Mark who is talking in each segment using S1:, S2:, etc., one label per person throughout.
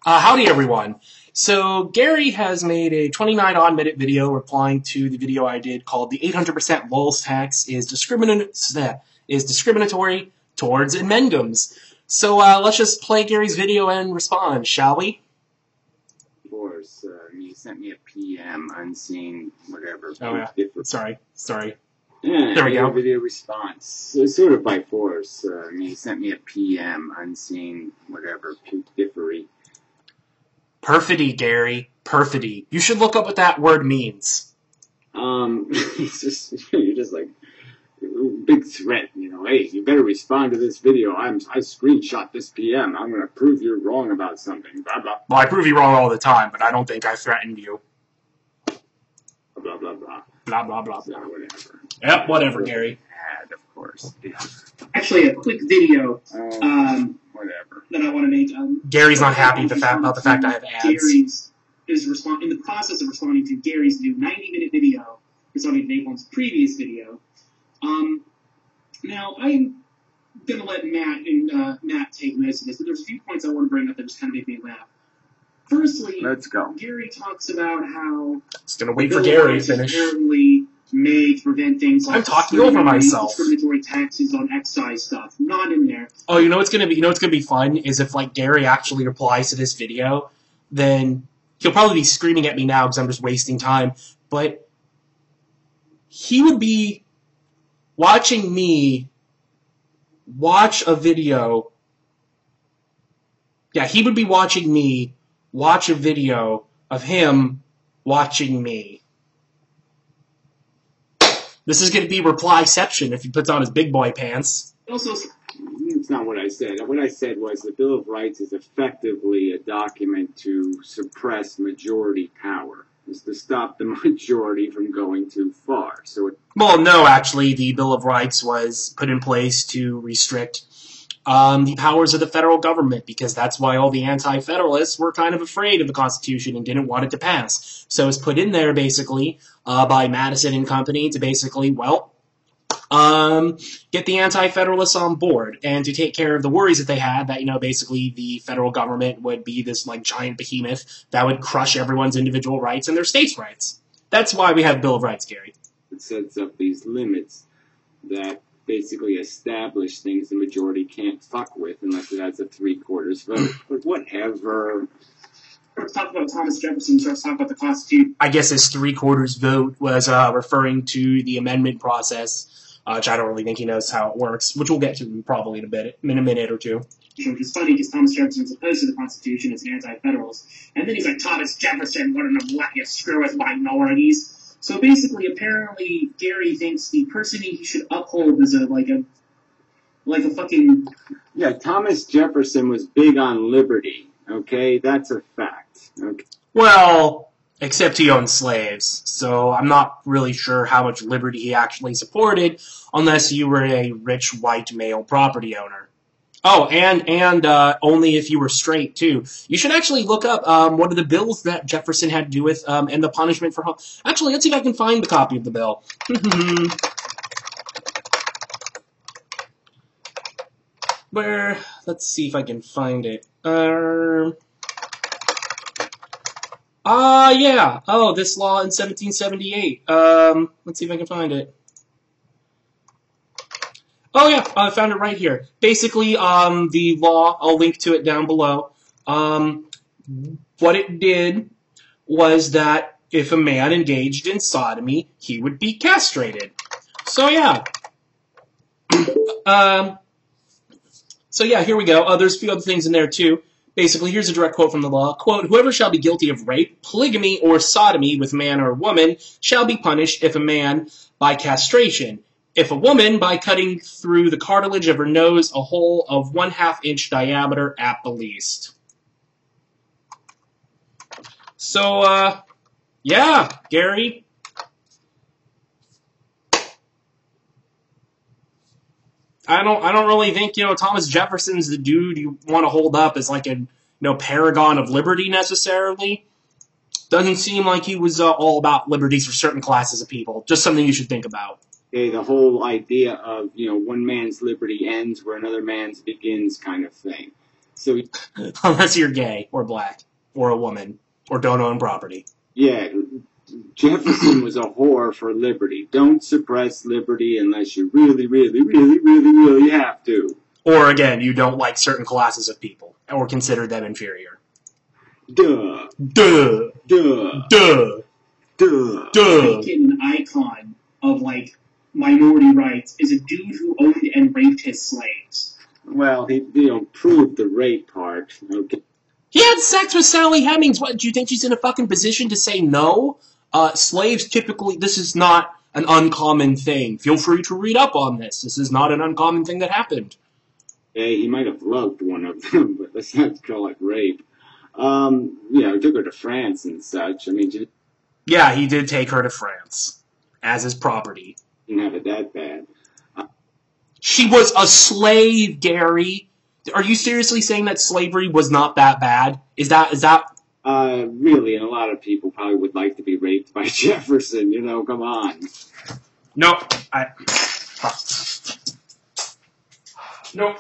S1: Howdy, everyone. So, Gary has made a 29-odd-minute video replying to the video I did called The 800% Lulz Tax is Discriminatory Towards Amendments. So, let's just play Gary's video and respond, shall we?
S2: Of course. You sent me a PM unseen, whatever.
S1: Oh, yeah. Sorry.
S2: Yeah,
S1: there we go.
S2: Video response. Sort of by force. You sent me a PM unseen, whatever. Putifery.
S1: Perfidy, Gary. Perfidy. You should look up what that word means.
S2: You're just like, big threat, hey, you better respond to this video. I screenshot this PM. I'm going to prove you're wrong about something. Blah, blah.
S1: Well, I prove you wrong all the time, but I don't think I threatened you.
S2: Blah, blah, blah.
S1: Blah, blah, blah.
S2: Yeah, whatever.
S1: Yep, whatever, Gary.
S2: Ad, of course. Yeah.
S3: Actually, a quick video
S2: Whatever.
S3: that I want to make.
S1: Gary's not happy about the fact I have ads.
S3: Gary's is in the process of responding to Gary's new 90-minute video, responding to Napalm's previous video. Now, I'm going to let Matt take notice of this, but there's a few points I want to bring up that just kind of make me laugh. Firstly,
S2: let's go.
S3: Gary talks about how
S1: Just going to wait for Gary to finish.
S3: Made to prevent things like
S1: I'm talking over myself.
S3: Discriminatory taxes on excise stuff. Not in there.
S1: Oh, you know what's gonna be fun is if like Gary actually replies to this video, then he'll probably be screaming at me now because I'm just wasting time. But he would be watching me watch a video. Yeah, he would be watching me watch a video of him watching me. This is going to be replyception if he puts on his big boy pants.
S3: Also,
S2: it's not what I said. What I said was the Bill of Rights is effectively a document to suppress majority power. It's to stop the majority from going too far.
S1: Well, no, actually, the Bill of Rights was put in place to restrict the powers of the federal government, because that's why all the anti-federalists were kind of afraid of the Constitution and didn't want it to pass. So it's put in there, basically, by Madison and company to basically, get the anti-federalists on board and to take care of the worries that they had that, basically the federal government would be this, giant behemoth that would crush everyone's individual rights and their states' rights. That's why we have Bill of Rights, Gary.
S2: It sets up these limits that basically establish things the majority can't fuck with unless it has a 3/4 vote. But whatever.
S3: let's talk about Thomas Jefferson, so let's talk about the Constitution.
S1: I guess his 3/4 vote was referring to the amendment process, which I don't really think he knows how it works, which we'll get to probably in a minute or two.
S3: Which is funny because Thomas Jefferson's opposed to the Constitution as an anti-federalist. And then he's like, Thomas Jefferson wouldn't have let you screw with minorities. So basically, apparently, Gary thinks the person he should uphold is a fucking...
S2: Yeah, Thomas Jefferson was big on liberty, okay? That's a fact, okay?
S1: Well, except he owned slaves, so I'm not really sure how much liberty he actually supported, unless you were a rich white male property owner. Oh, and only if you were straight, too. You should actually look up what are the bills that Jefferson had to do with and the punishment for... Actually, let's see if I can find the copy of the bill. Let's see if I can find it. Yeah. Oh, this law in 1778. Let's see if I can find it. Oh, yeah, I found it right here. Basically, the law, I'll link to it down below. What it did was that if a man engaged in sodomy, he would be castrated. So, yeah. Here we go. There's a few other things in there, too. Basically, here's a direct quote from the law. Quote, whoever shall be guilty of rape, polygamy, or sodomy with man or woman shall be punished if a man by castration, if a woman by cutting through the cartilage of her nose a hole of 1/2 inch diameter at the least. So, yeah, Gary. I don't really think, Thomas Jefferson's the dude you want to hold up as like a, paragon of liberty necessarily. Doesn't seem like he was all about liberties for certain classes of people. Just something you should think about.
S2: Okay, the whole idea of, one man's liberty ends where another man's begins kind of thing. So,
S1: Unless you're gay or black or a woman or don't own property.
S2: yeah, Jefferson was a whore for liberty. Don't suppress liberty unless you really, really, really, really, really have to.
S1: Or again, you don't like certain classes of people or consider them inferior.
S2: Duh.
S1: Duh.
S2: Duh.
S1: Duh.
S2: Duh.
S1: Duh.
S3: An icon of like minority rights is a dude who owned and raped his slaves.
S2: Well, he proved the rape part. Okay.
S1: He had sex with Sally Hemings. What, do you think she's in a fucking position to say no? Slaves typically, this is not an uncommon thing. Feel free to read up on this. This is not an uncommon thing that happened.
S2: Yeah, he might have loved one of them, but let's not call it rape. He took her to France and such. I mean, she
S1: Yeah, he did take her to France as his property.
S2: didn't have it that bad.
S1: She was a slave, Gary. Are you seriously saying that slavery was not that bad? Is that...
S2: Really, and a lot of people probably would like to be raped by Jefferson, come on.
S1: No, Nope.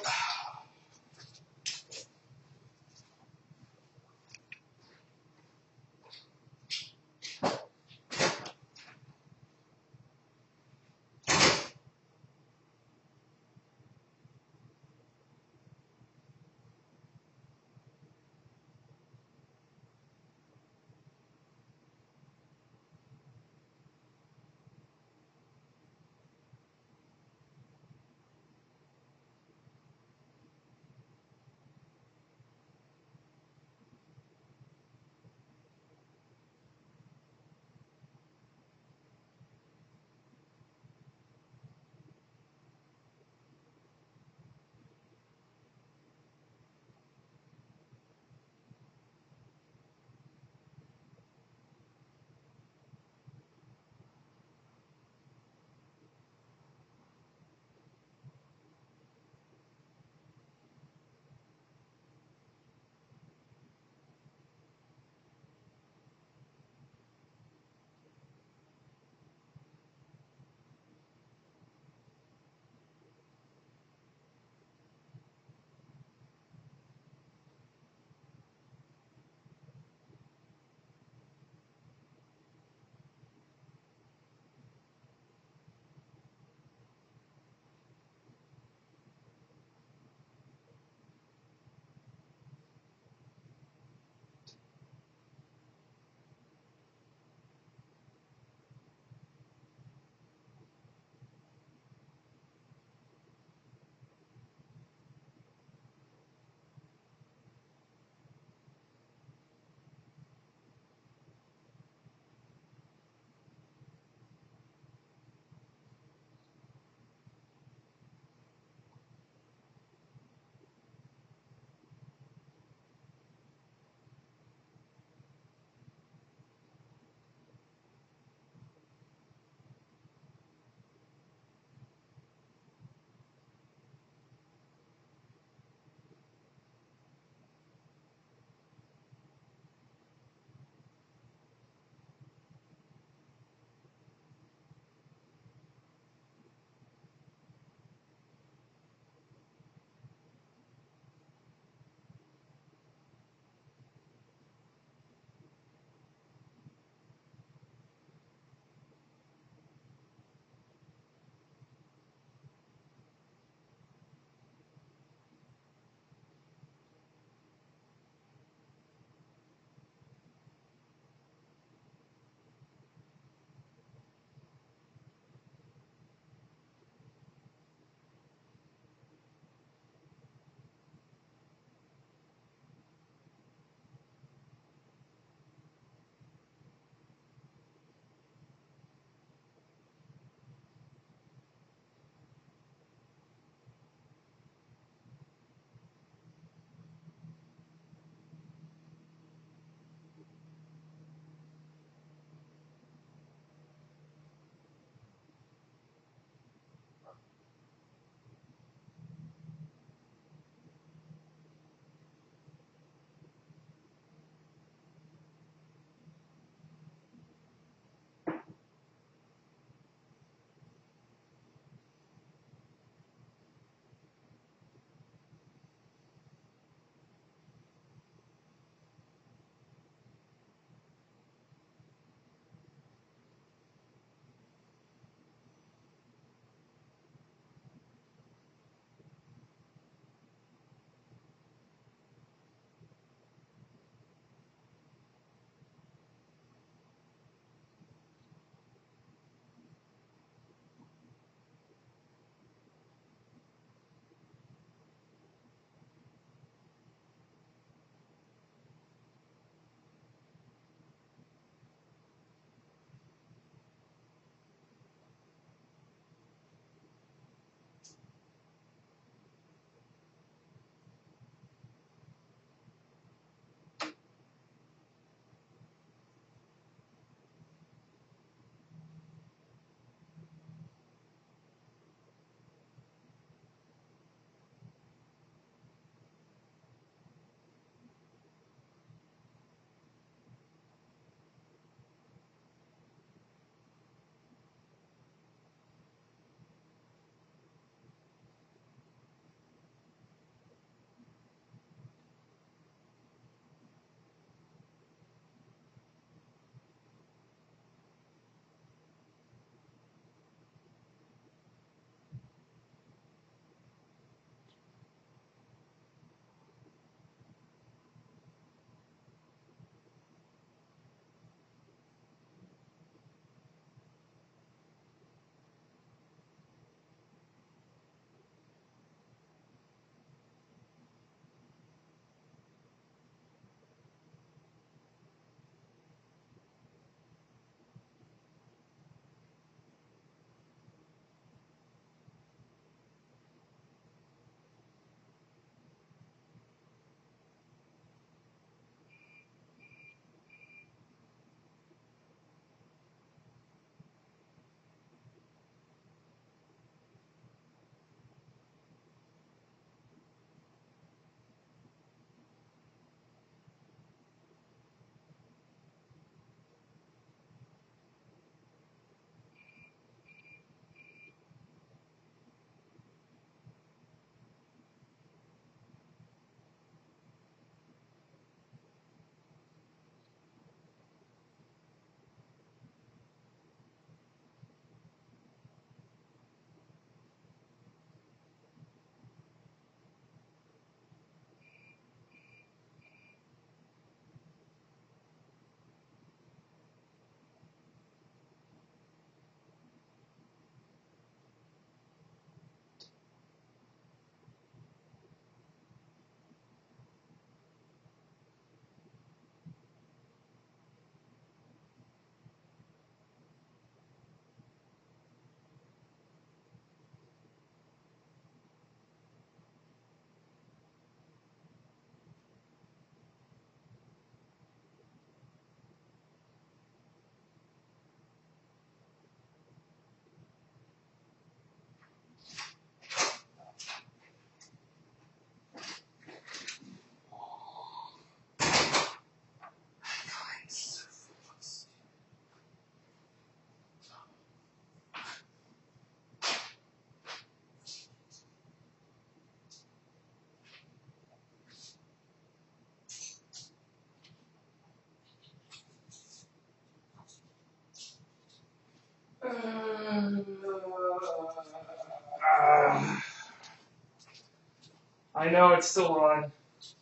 S1: I know it's still on.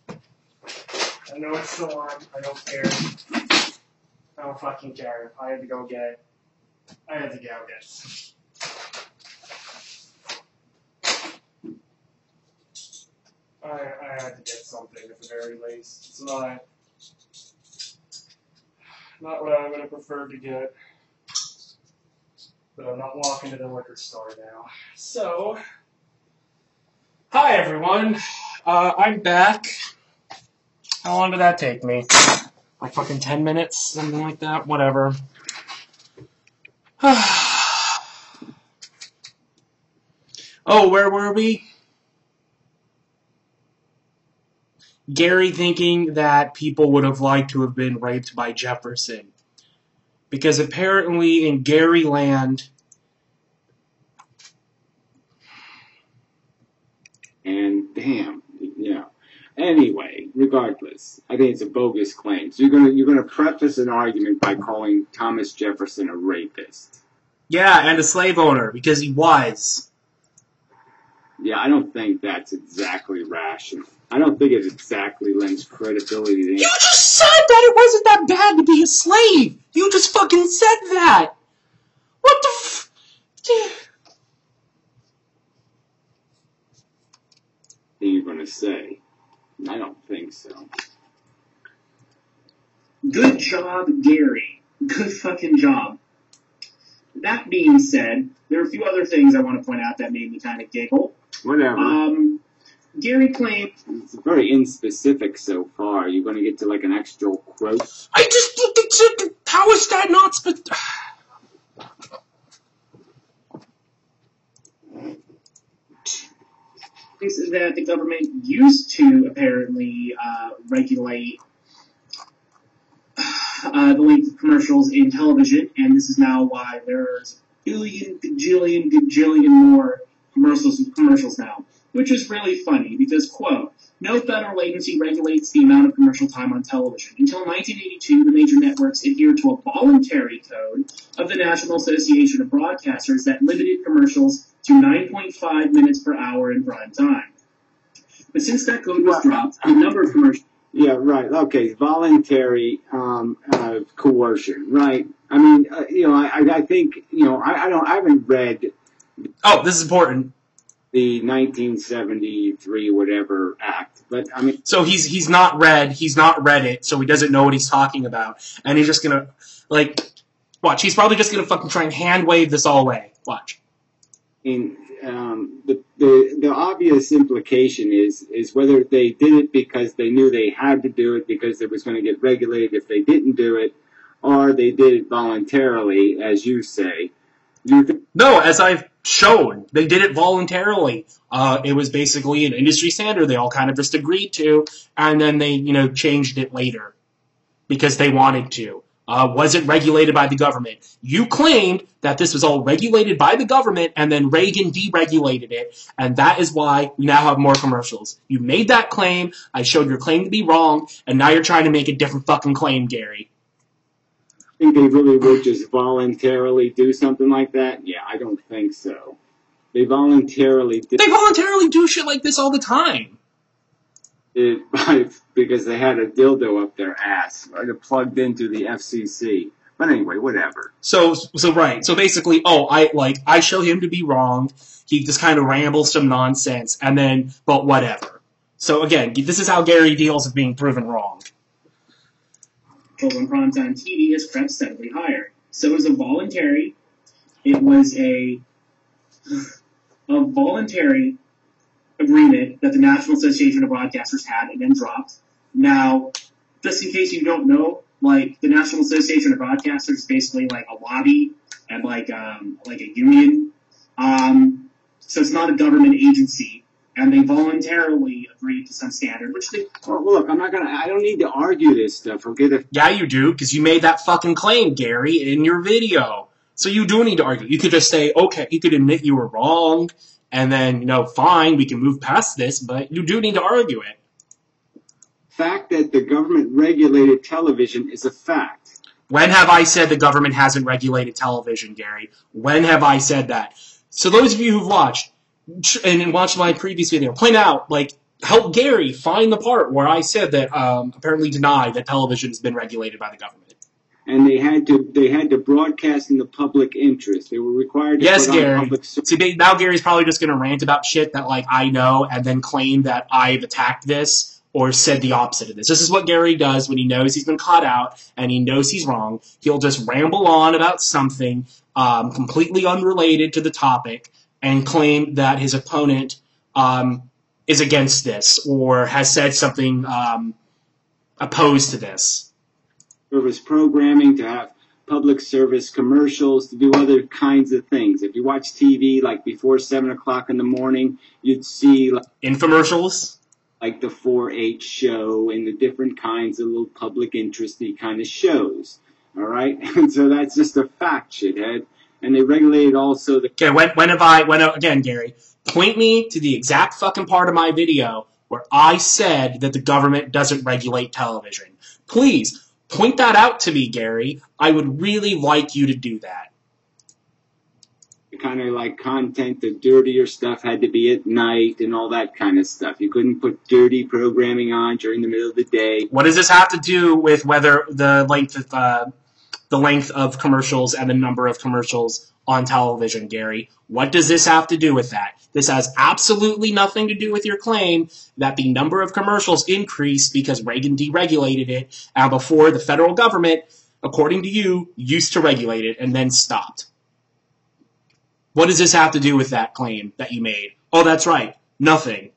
S1: I know it's still on. I don't care. I don't fucking care. I had to go get. I had to go get. I had to get something at the very least. It's not what I would have preferred to get. But I'm not walking to the liquor store now. So, hi everyone. I'm back. How long did that take me? Like fucking 10 minutes? Something like that? Whatever. Oh, where were we? Gary thinking that people would have liked to have been raped by Jefferson. Because apparently in Gary land...
S2: And damn, yeah. Anyway, regardless, I think it's a bogus claim. So you're gonna preface an argument by calling Thomas Jefferson a rapist.
S1: Yeah, and a slave owner, because he was.
S2: Yeah, I don't think that's exactly rational. I don't think it exactly lends credibility to him.
S1: You just said that it wasn't that bad to be a slave! You just fucking said that! What the f...
S2: What are you gonna say? I don't think so.
S3: Good job, Gary. Good fucking job. That being said, there are a few other things I want to point out that made me kind of giggle.
S2: Whatever.
S3: Gary claimed...
S2: It's very inspecific so far. You're going to get to like an extra quote.
S1: I just... How is that not
S3: that the government used to apparently regulate the length of commercials in television, and this is now why there's billion, gajillion, gajillion more commercials now, which is really funny because, quote, no federal agency regulates the amount of commercial time on television. Until 1982, the major networks adhered to a voluntary code of the National Association of Broadcasters that limited commercials to 9.5 minutes per hour in prime time. But since that code was dropped, the number of commercials...
S2: Yeah, right. Okay, voluntary coercion, right? I mean, I think, I haven't read...
S1: Oh, this is important.
S2: The 1973 whatever act, but I mean...
S1: So he's not read it, so he doesn't know what he's talking about, and he's just gonna, watch, he's probably just gonna fucking try and hand wave this all away. Watch.
S2: The obvious implication is whether they did it because they knew they had to do it because it was going to get regulated if they didn't do it, or they did it voluntarily, as you say.
S1: No, as I've shown, they did it voluntarily. It was basically an industry standard they all kind of just agreed to, and then they, changed it later because they wanted to. Was it regulated by the government? You claimed that this was all regulated by the government, and then Reagan deregulated it, and that is why we now have more commercials. You made that claim, I showed your claim to be wrong, and now you're trying to make a different fucking claim, Gary.
S2: Think they really would just voluntarily do something like that? Yeah, I don't think so. They voluntarily
S1: do shit like this all the time.
S2: Because they had a dildo up their ass, right, plugged into the FCC. But anyway, whatever.
S1: So right. So basically, I show him to be wrong. He just kind of rambles some nonsense, and then, but whatever. So again, this is how Gary deals with being proven wrong.
S3: On primetime TV has crept steadily higher. So it was a voluntary agreement that the National Association of Broadcasters had and then dropped. Now, just in case you don't know, the National Association of Broadcasters is basically like a lobby and like a union. So it's not a government agency. And they voluntarily agreed to some standard, which they...
S2: Well, look, I don't need to argue this stuff. Forget it.
S1: Yeah, you do, because you made that fucking claim, Gary, in your video. So you do need to argue. You could just say, okay, you could admit you were wrong, and then, fine, we can move past this, but you do need to argue it.
S2: Fact that the government regulated television is a fact.
S1: When have I said the government hasn't regulated television, Gary? When have I said that? So those of you who've watched, and watched my previous video, point out, help Gary find the part where I said that apparently denied that television has been regulated by the government.
S2: And they had to broadcast in the public interest. They were required to
S1: Yes,
S2: put
S1: Gary.
S2: on public service.
S1: See, now Gary's probably just going to rant about shit that like I know and then claim that I've attacked this or said the opposite of this. This is what Gary does when he knows he's been caught out and he knows he's wrong. He'll just ramble on about something completely unrelated to the topic and claim that his opponent is against this or has said something opposed to this.
S2: Service programming, to have public service commercials, to do other kinds of things. If you watch TV, like before 7 o'clock in the morning, you'd see like
S1: infomercials,
S2: like the 4-H show and the different kinds of little public interesty kind of shows. All right, and so that's just a fact, shithead. And they regulated also the.
S1: Okay, again, Gary, point me to the exact fucking part of my video where I said that the government doesn't regulate television. Please. Point that out to me, Gary. I would really like you to do that.
S2: Kind of like content, the dirtier stuff had to be at night and all that kind of stuff. You couldn't put dirty programming on during the middle of the day.
S1: What does this have to do with whether the length of commercials and the number of commercials on television, Gary? What does this have to do with that? This has absolutely nothing to do with your claim that the number of commercials increased because Reagan deregulated it, and before the federal government, according to you, used to regulate it and then stopped. What does this have to do with that claim that you made? Oh, that's right. Nothing.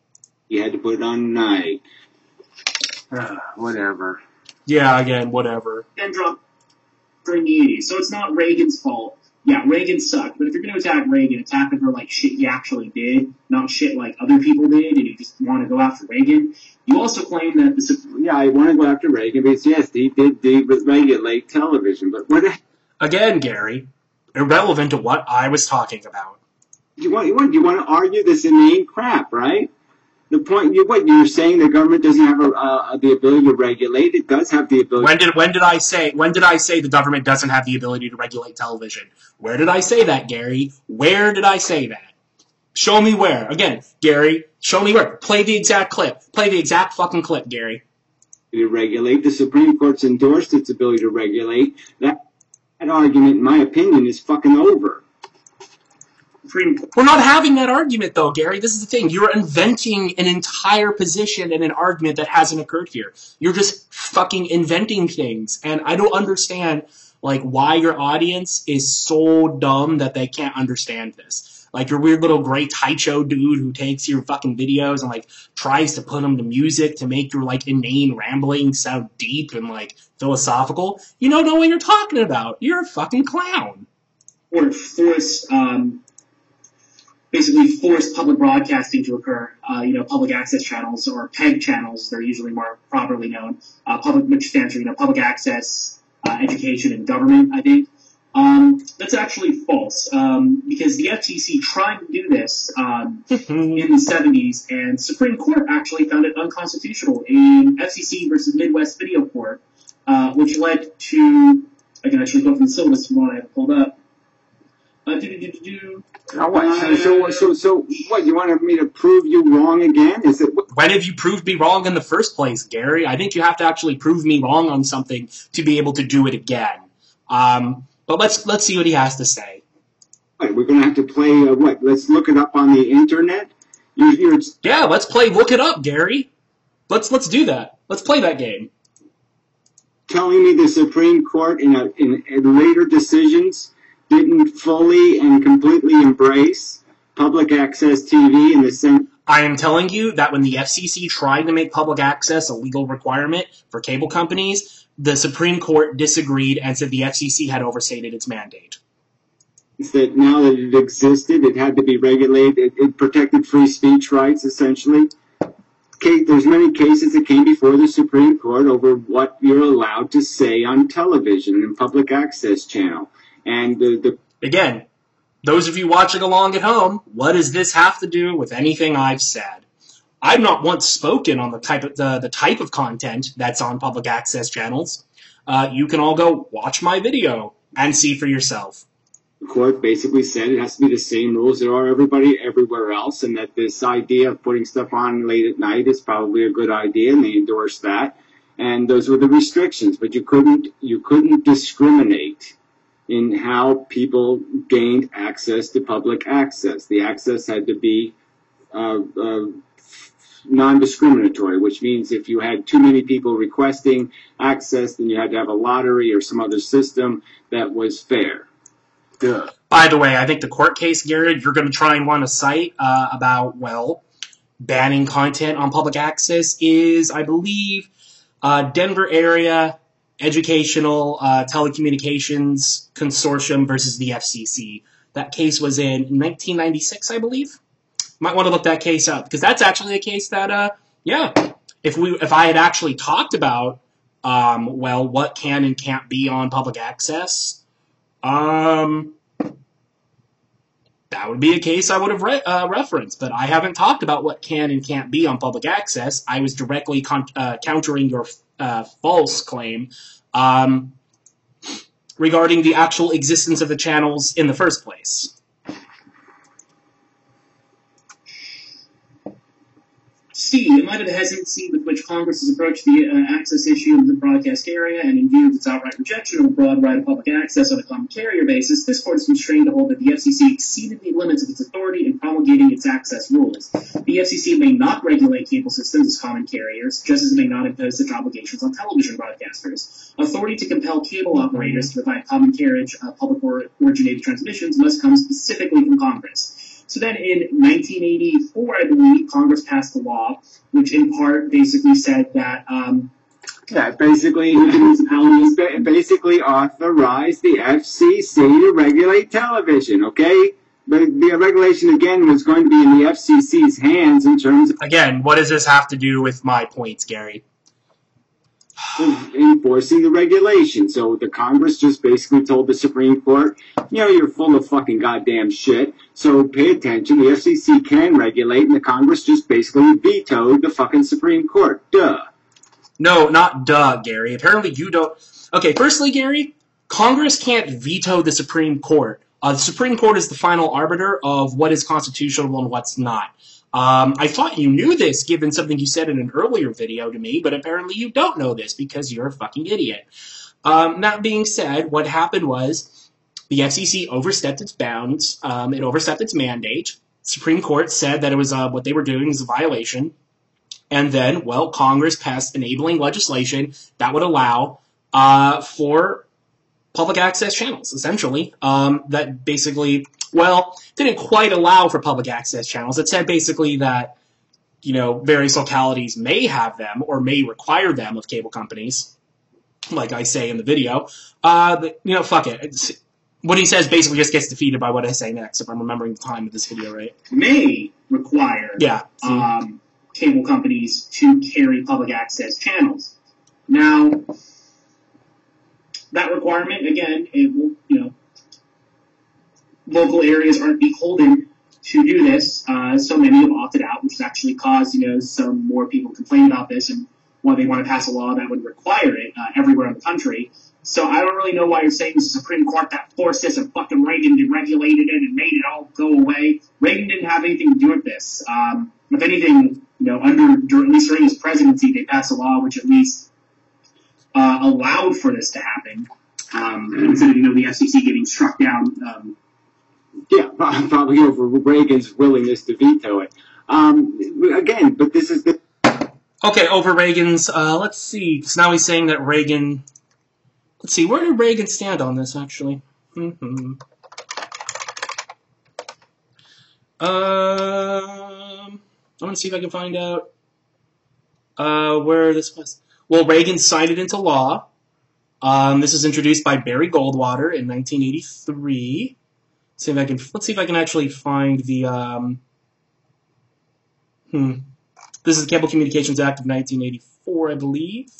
S2: You had to put it on night. Whatever.
S1: Yeah, again, whatever.
S3: And dropped during the 80s, so it's not Reagan's fault. Yeah, Reagan sucked, but if you're going to attack Reagan, attack him for like shit he actually did, not shit like other people did, and you just want to go after Reagan. You also claim that
S2: Yeah, I want to go after Reagan because yes, he did deregulate television, but what?
S1: Again, Gary, irrelevant to what I was talking about.
S2: You want to argue this inane crap, right? The point, you're saying the government doesn't have the ability to regulate. It does have the ability.
S1: When did I say the government doesn't have the ability to regulate television? Where did I say that, Gary? Where did I say that? Show me where. Again, Gary, show me where. Play the exact clip. Play the exact fucking clip, Gary.
S2: To regulate. The Supreme Court's endorsed its ability to regulate. That argument, in my opinion, is fucking over.
S1: We're not having that argument, though, Gary. This is the thing. You're inventing an entire position and an argument that hasn't occurred here. You're just fucking inventing things. And I don't understand, like, why your audience is so dumb that they can't understand this. Like, your weird little Great Taicho dude who takes your fucking videos and, like, tries to put them to music to make your, like, inane rambling sound deep and, like, philosophical. You don't know what you're talking about. You're a fucking clown.
S3: Or basically forced public broadcasting to occur, public access channels, or PEG channels, they're usually more properly known, which stands for, public access, education, and government, I think. That's actually false, because the FTC tried to do this in the 70s, and Supreme Court actually found it unconstitutional in FCC versus Midwest Video Court, which led to, I can actually go from the syllabus from what I have pulled up.
S2: So what? You wanted me to prove you wrong again? Is it?
S1: When have you proved me wrong in the first place, Gary? I think you have to actually prove me wrong on something to be able to do it again. But let's see what he has to say.
S2: Right, we're going to have to play what? Let's look it up on the internet.
S1: Yeah, let's play. Look it up, Gary. Let's do that. Let's play that game.
S2: Telling me the Supreme Court in later decisions didn't fully and completely embrace public access TV in the sense.
S1: I am telling you that when the FCC tried to make public access a legal requirement for cable companies, the Supreme Court disagreed and said the FCC had overstated its mandate.
S2: That now that it existed, it had to be regulated. It protected free speech rights, essentially. There's many cases that came before the Supreme Court over what you're allowed to say on television and public access channel. And
S1: again, those of you watching along at home, what does this have to do with anything I've said? I've not once spoken on the type of content that's on public access channels. You can all go watch my video and see for yourself.
S2: court basically said it has to be the same rules that are everywhere else, and that this idea of putting stuff on late at night is probably a good idea, and they endorsed that. And those were the restrictions, but you couldn't discriminate in how people gained access to public access. The access had to be non-discriminatory, which means if you had too many people requesting access, then you had to have a lottery or some other system that was fair.
S1: Good. By the way, I think the court case, Garrett, you're going to try and want to cite about, well, banning content on public access is, I believe, Denver Area Educational Telecommunications Consortium versus the FCC. That case was in 1996, I believe. Might want to look that case up, because that's actually a case that, yeah, if I had actually talked about, well, what can and can't be on public access, that would be a case I would have referenced, but I haven't talked about what can and can't be on public access. I was directly countering your false claim regarding the actual existence of the channels in the first place.
S3: C. In light of the hesitancy with which Congress has approached the access issue of the broadcast area, and in view of its outright rejection of a broad right of public access on a common carrier basis, this court is constrained to hold that the FCC exceeded the limits of its authority in promulgating its access rules. The FCC may not regulate cable systems as common carriers, just as it may not impose such obligations on television broadcasters. Authority to compel cable operators to provide common carriage of public-originated transmissions must come specifically from Congress. So then in 1984, I believe, Congress passed a law which in part basically said that
S2: basically authorized the FCC to regulate television, okay? But the regulation, again, was going to be in the FCC's hands in terms of...
S1: Again, what does this have to do with my points, Gary?
S2: Enforcing the regulation. So the Congress just basically told the Supreme Court, you know, you're full of fucking goddamn shit, so pay attention. The FCC can regulate, and the Congress just basically vetoed the fucking Supreme Court. Duh.
S1: No, not duh, Gary. Apparently you don't... Okay, firstly, Gary, Congress can't veto the Supreme Court. The Supreme Court is the final arbiter of what is constitutional and what's not. I thought you knew this, given something you said in an earlier video to me, but apparently you don't know this because you're a fucking idiot. That being said, what happened was the FCC overstepped its bounds. It overstepped its mandate. Supreme Court said that it was what they were doing was a violation. And then, well, Congress passed enabling legislation that would allow for public access channels, essentially, that basically... Well, didn't quite allow for public access channels. It said basically that, you know, various localities may have them or may require them of cable companies, like I say in the video. But, you know, fuck it. What he says basically just gets defeated by what I say next, if I'm remembering the time of this video right.
S3: May require cable companies to carry public access channels. Now, that requirement, again, it will, you know, local areas aren't beholden to do this. So many have opted out, which has actually caused, you know, some more people complain about this and why they want to pass a law that would require it everywhere in the country. So I don't really know why you're saying it's the Supreme Court that forced this and fucking Reagan deregulated it and made it all go away. Reagan didn't have anything to do with this. If anything, you know, at least during his presidency, they passed a law which at least allowed for this to happen. Instead of, you know, the FCC getting struck down.
S2: Yeah, probably over Reagan's willingness to veto it. Again, but this is the...
S1: Okay, over Reagan's, let's see, because now he's saying that Reagan... Let's see, where did Reagan stand on this, actually? I want to see if I can find out where this was. Well, Reagan signed it into law. This was introduced by Barry Goldwater in 1983. Let's see if I can actually find the, This is the Cable Communications Act of 1984, I believe.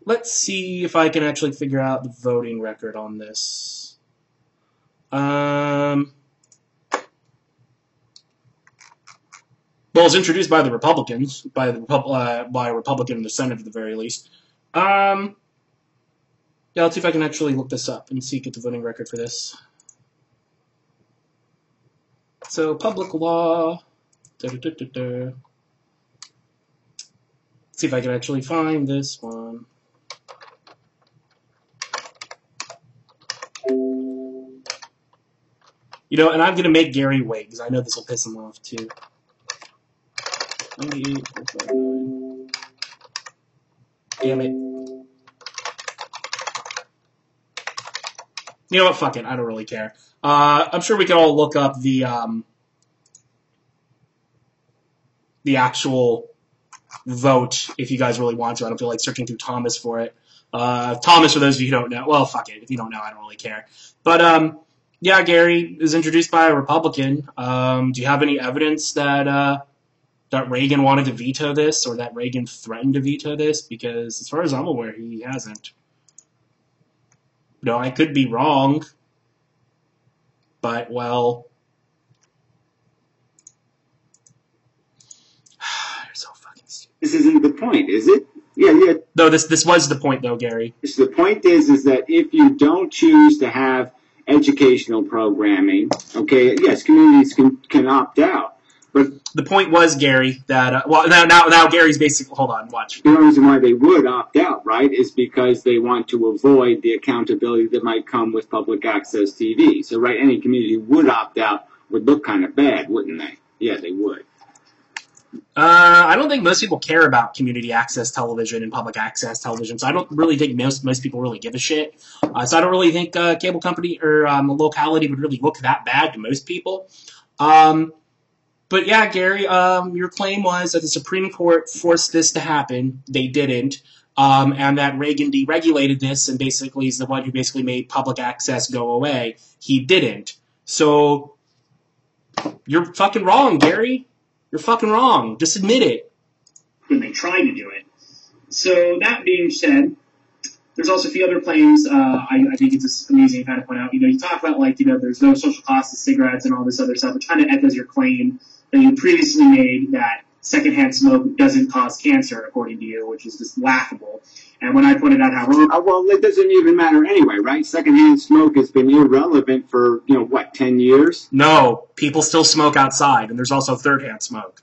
S1: Let's see if I can actually figure out the voting record on this. Well, it was introduced by the Republicans, by a Republican in the Senate at the very least. Yeah, let's see if I can actually look this up and see, get the voting record for this. So public law. Let's see if I can actually find this one. You know, and I'm going to make Gary wait, because I know this will piss him off, too. 98.59. Damn it. You know what? Fuck it. I don't really care. I'm sure we can all look up the actual vote if you guys really want to. I don't feel like searching through Thomas for it. Thomas, for those of you who don't know. Well, fuck it. If you don't know, I don't really care. But, yeah, Gary is introduced by a Republican. Do you have any evidence that that Reagan wanted to veto this, or that Reagan threatened to veto this? Because as far as I'm aware, he hasn't. No, I could be wrong. But, well... You're so fucking stupid.
S2: This isn't the point, is it? Yeah.
S1: No, this was the point, though, Gary.
S2: So the point is that if you don't choose to have educational programming, okay, yes, communities can opt out. But
S1: the point was, Gary, that, well, now Gary's basically, hold on, watch.
S2: The only reason why they would opt out, right, is because they want to avoid the accountability that might come with public access TV. So, right, any community would opt out would look kind of bad, wouldn't they? Yeah, they would.
S1: I don't think most people care about community access television and public access television, so I don't really think most people really give a shit. So I don't really think cable company or a locality would really look that bad to most people. But yeah, Gary, your claim was that the Supreme Court forced this to happen. They didn't. And that Reagan deregulated this and basically is the one who basically made public access go away. He didn't. So, you're fucking wrong, Gary. You're fucking wrong. Just admit it.
S3: When they tried to do it. So, that being said, there's also a few other claims. I think it's just amusing to kind of point out. You know, you talk about, like, you know, there's no social cost of cigarettes and all this other stuff, which kind of echoes your claim that you previously made that secondhand smoke doesn't cause cancer, according to you, which is just laughable. And when I pointed out how wrong...
S2: well, it doesn't even matter anyway, right? Secondhand smoke has been irrelevant for, 10 years?
S1: No, people still smoke outside, and there's also third-hand smoke.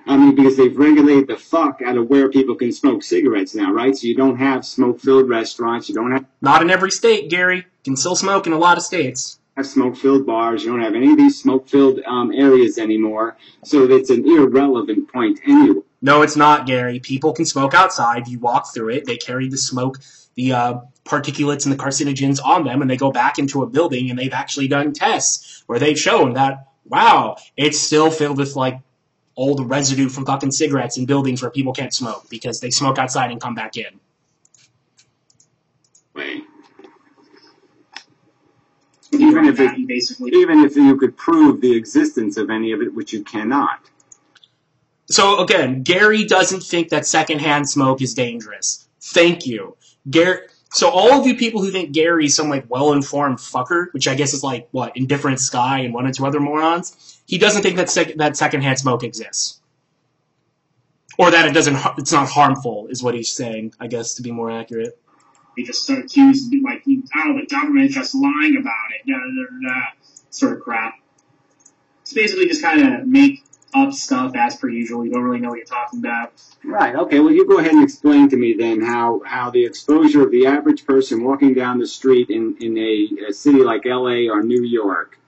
S2: I mean, because they've regulated the fuck out of where people can smoke cigarettes now, right? So you don't have smoke-filled restaurants, you don't have...
S1: Not in every state, Gary. You can still smoke in a lot of states.
S2: Have smoke-filled bars, you don't have any of these smoke-filled areas anymore, so it's an irrelevant point anyway.
S1: No, it's not, Gary. People can smoke outside. You walk through it. They carry the smoke, the particulates and the carcinogens on them, and they go back into a building, and they've actually done tests where they've shown that, wow, it's still filled with, like, all the residue from fucking cigarettes in buildings where people can't smoke because they smoke outside and come back in.
S2: Wait. Even if you could prove the existence of any of it, which you cannot.
S1: So, again, Gary doesn't think that secondhand smoke is dangerous. Thank you. So all of you people who think Gary's some, like, well-informed fucker, which I guess is, like, what, Indifferent Sky and one or two other morons, he doesn't think that that secondhand smoke exists. Or that it's not harmful, is what he's saying, I guess, to be more accurate.
S3: They just start accusing, like, the government's just lying about it, sort of crap. It's basically just kind of make up stuff as per usual. You don't really know what you're talking about.
S2: Right, okay, well, you go ahead and explain to me then how the exposure of the average person walking down the street in a city like LA or New York,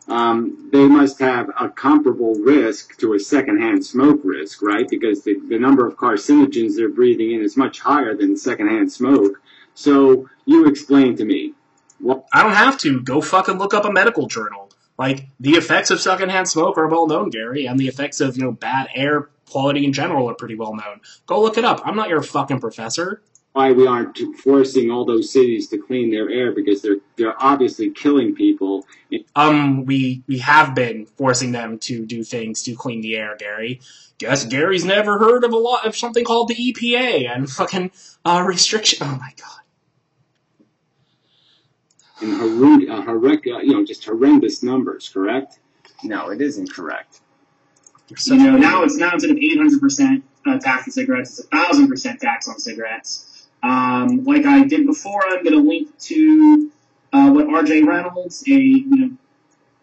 S2: they must have a comparable risk to a secondhand smoke risk, right? Because the number of carcinogens they're breathing in is much higher than secondhand smoke. So, you explain to me.
S1: I don't have to. Go fucking look up a medical journal. Like, the effects of secondhand smoke are well known, Gary, and the effects of, bad air quality in general are pretty well known. Go look it up. I'm not your fucking professor.
S2: Why we aren't forcing all those cities to clean their air, because they're obviously killing people.
S1: We have been forcing them to do things to clean the air, Gary. Guess Gary's never heard of something called the EPA and fucking restriction. Oh my god.
S2: And just horrendous numbers, correct? No, it isn't correct.
S3: Now instead of 800% tax on cigarettes, it's 1,000% tax on cigarettes. Like I did before, I'm going to link to what R.J. Reynolds, a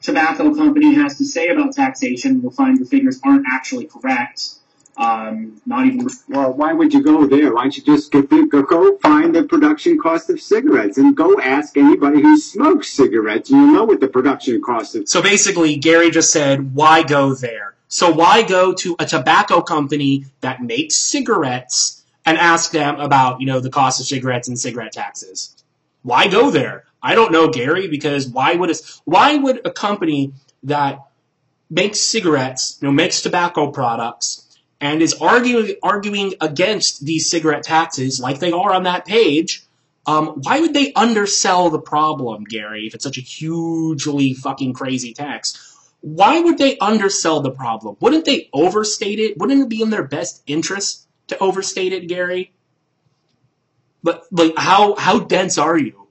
S3: tobacco company has to say about taxation, you'll find the figures aren't actually correct. Not even.
S2: Well, why would you go there? Why don't you just go find the production cost of cigarettes and go ask anybody who smokes cigarettes, and you'll know what the production cost of.
S1: So basically, Gary just said, why go there? So why go to a tobacco company that makes cigarettes and ask them about, the cost of cigarettes and cigarette taxes? Why go there? I don't know, Gary, because why would a company that makes cigarettes, makes tobacco products, and is arguing against these cigarette taxes like they are on that page, why would they undersell the problem, Gary, if it's such a hugely fucking crazy tax? Why would they undersell the problem? Wouldn't they overstate it? Wouldn't it be in their best interest to overstate it, Gary? But, how dense are you?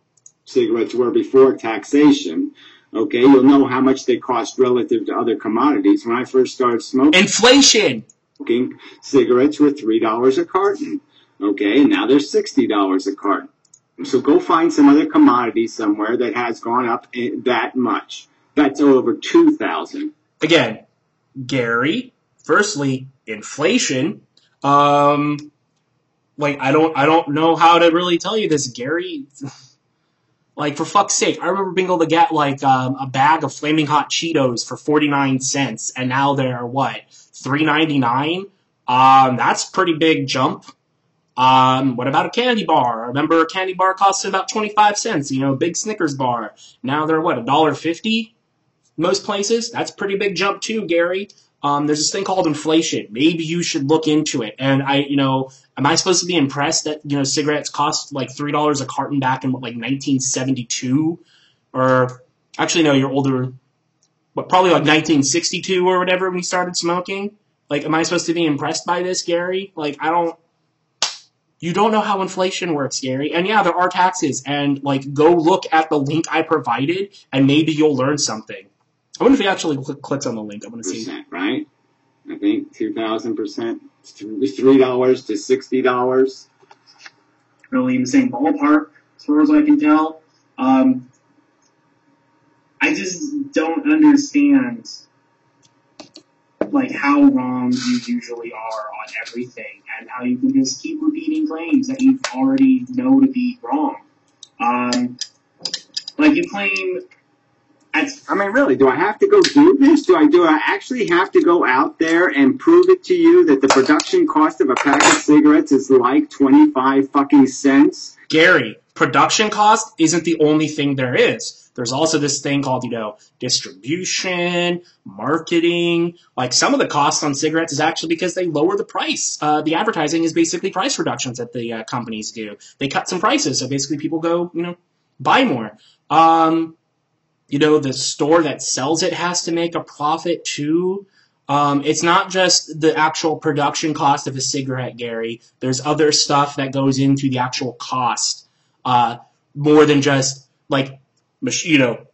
S2: Cigarettes were before taxation. Okay, you'll know how much they cost relative to other commodities. When I first started smoking...
S1: Inflation!
S2: Cigarettes were $3 a carton. Okay, and now they're $60 a carton. So go find some other commodity somewhere that has gone up that much. That's over $2,000.
S1: Again, Gary, firstly, inflation. I don't know how to really tell you this, Gary. For fuck's sake, I remember being able to get, a bag of Flaming Hot Cheetos for 49 cents, and now they're, what, $3.99? That's a pretty big jump. What about a candy bar? I remember a candy bar costed about 25 cents, big Snickers bar. Now they're, what, $1.50? Most places? That's a pretty big jump, too, Gary. There's this thing called inflation. Maybe you should look into it. And am I supposed to be impressed that, cigarettes cost like $3 a carton back in 1972? Or, actually, no, you're older. But probably 1962 or whatever when you started smoking? Am I supposed to be impressed by this, Gary? You don't know how inflation works, Gary. And yeah, there are taxes. And, go look at the link I provided, and maybe you'll learn something. I wonder if he actually clicks on the link. I want to see.
S2: Right? I think 2,000%. $3 to $60.
S3: Really in the same ballpark, as far as I can tell. I just don't understand, how wrong you usually are on everything, and how you can just keep repeating claims that you already know to be wrong. You claim...
S2: really, do I have to go do this? Do I actually have to go out there and prove it to you that the production cost of a pack of cigarettes is 25 fucking cents?
S1: Gary, production cost isn't the only thing there is. There's also this thing called, distribution, marketing. Some of the costs on cigarettes is actually because they lower the price. The advertising is basically price reductions that the companies do. They cut some prices, so basically people go, buy more. The store that sells it has to make a profit too. It's not just the actual production cost of a cigarette, Gary. There's other stuff that goes into the actual cost, more than just,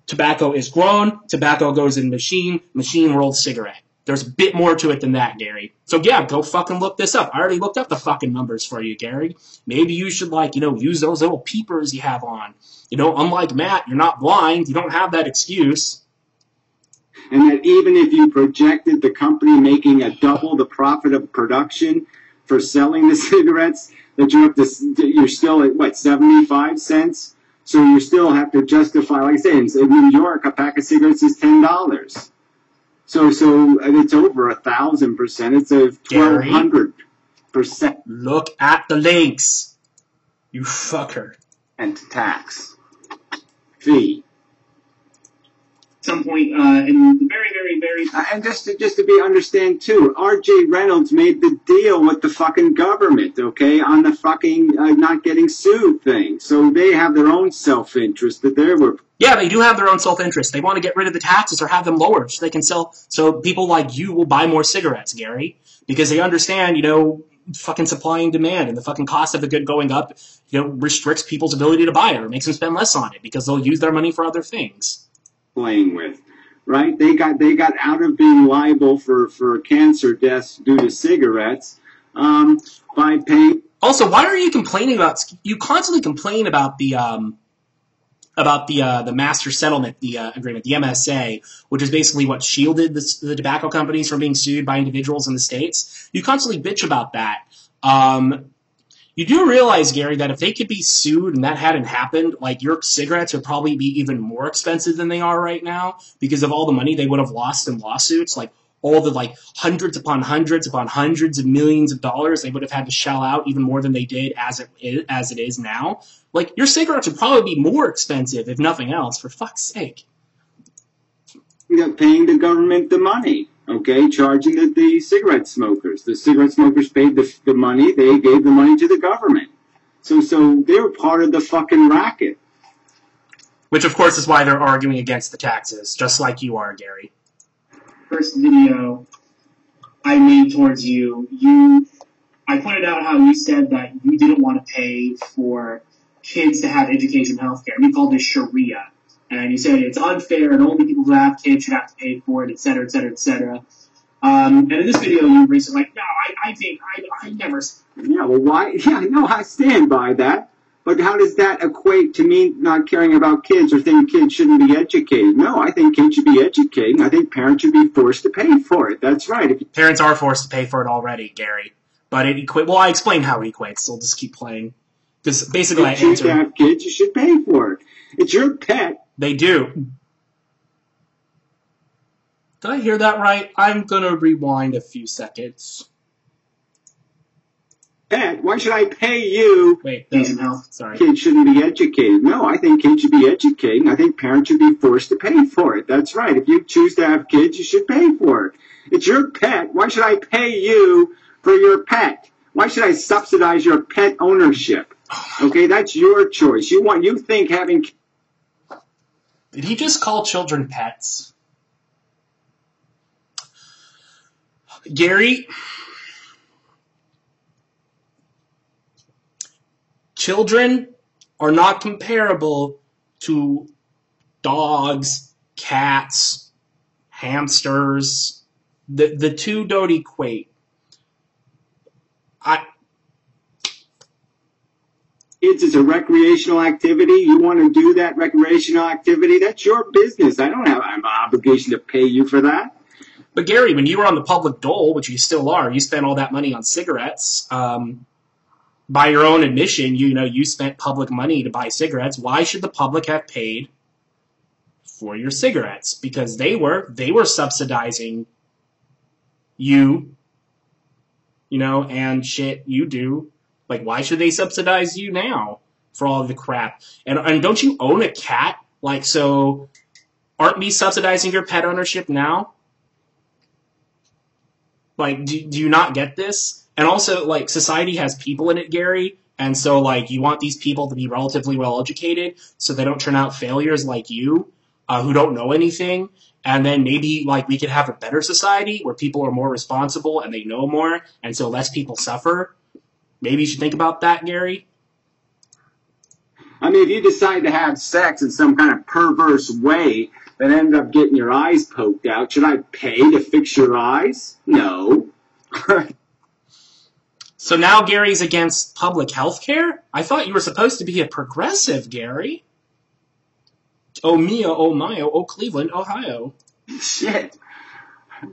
S1: tobacco is grown, tobacco goes in machine rolls cigarette. There's a bit more to it than that, Gary. So yeah, go fucking look this up. I already looked up the fucking numbers for you, Gary. Maybe you should, use those little peepers you have on. Unlike Matt, you're not blind. You don't have that excuse.
S2: And that even if you projected the company making a double the profit of production for selling the cigarettes, that you're still at, 75 cents? So you still have to justify, like I say, in New York, a pack of cigarettes is $10. So it's over 1,000%. It's a 1,200%.
S1: Look at the links, you fucker.
S2: And tax fee.
S3: At some point in the very, very, very...
S2: and just to understand, too, R.J. Reynolds made the deal with the fucking government, okay, on the fucking not getting sued thing. So they have their own self-interest that they were...
S1: Yeah, they do have their own self-interest. They want to get rid of the taxes or have them lowered so they can sell... So people like you will buy more cigarettes, Gary, because they understand, fucking supply and demand, and the fucking cost of the good going up, restricts people's ability to buy it or makes them spend less on it because they'll use their money for other things.
S2: Playing with, right? They got out of being liable for cancer deaths due to cigarettes by paying.
S1: Also, why are you complaining about? You constantly complain about the about the master settlement agreement, the MSA, which is basically what shielded the tobacco companies from being sued by individuals in the states. You constantly bitch about that. You do realize, Gary, that if they could be sued and that hadn't happened, like, your cigarettes would probably be even more expensive than they are right now because of all the money they would have lost in lawsuits, like all the, like, hundreds upon hundreds of millions of dollars they would have had to shell out, even more than they did as it is now. Like, your cigarettes would probably be more expensive, if nothing else, for fuck's sake.
S2: Yeah, paying the government the money, okay? Charging the cigarette smokers. The cigarette smokers paid the money. They gave the money to the government. So they were part of the fucking racket.
S1: Which, of course, is why they're arguing against the taxes, just like you are, Gary.
S3: First video I made towards you, I pointed out how you said that you didn't want to pay for kids to have education and healthcare. You called this Sharia. And you said it's unfair and only people who have kids should have to pay for it, et cetera, et cetera, et cetera. And in this video, you basically like, no, I think I never.
S2: Yeah, well, why? Yeah, no, I stand by that. But how does that equate to me not caring about kids or thinking kids shouldn't be educated? No, I think kids should be educated. I think parents should be forced to pay for it. That's right.
S1: Parents are forced to pay for it already, Gary. But it equates. Well, I explained how it equates, so I'll just keep playing. Because basically, I
S2: answered. If you choose to have kids, you should pay for it. It's your pet.
S1: They do. Did I hear that right? I'm going to rewind a few seconds.
S2: Pet, why should I pay you?
S1: Wait, sorry.
S2: Kids shouldn't be educated. No, I think kids should be educated. I think parents should be forced to pay for it. That's right. If you choose to have kids, you should pay for it. It's your pet. Why should I pay you for your pet? Why should I subsidize your pet ownership? Okay, that's your choice. You think having...
S1: Did he just call children pets? Gary, children are not comparable to dogs, cats, hamsters. The two don't equate.
S2: Kids is a recreational activity. You want to do that recreational activity? That's your business. I don't have an obligation to pay you for that.
S1: But Gary, when you were on the public dole, which you still are, you spent all that money on cigarettes. By your own admission, you spent public money to buy cigarettes. Why should the public have paid for your cigarettes? Because they were subsidizing you, and shit you do. Like, why should they subsidize you now for all of the crap? And don't you own a cat? Like, so aren't we subsidizing your pet ownership now? Like, do you not get this? And also, like, society has people in it, Gary. And so, like, you want these people to be relatively well-educated so they don't turn out failures like you, who don't know anything. And then maybe, like, we could have a better society where people are more responsible and they know more, and so less people suffer. Maybe you should think about that, Gary.
S2: I mean, if you decide to have sex in some kind of perverse way that ends up getting your eyes poked out, should I pay to fix your eyes? No.
S1: So now Gary's against public health care? I thought you were supposed to be a progressive, Gary. Oh, Mia, oh, Mayo, oh, Cleveland, Ohio.
S2: Shit.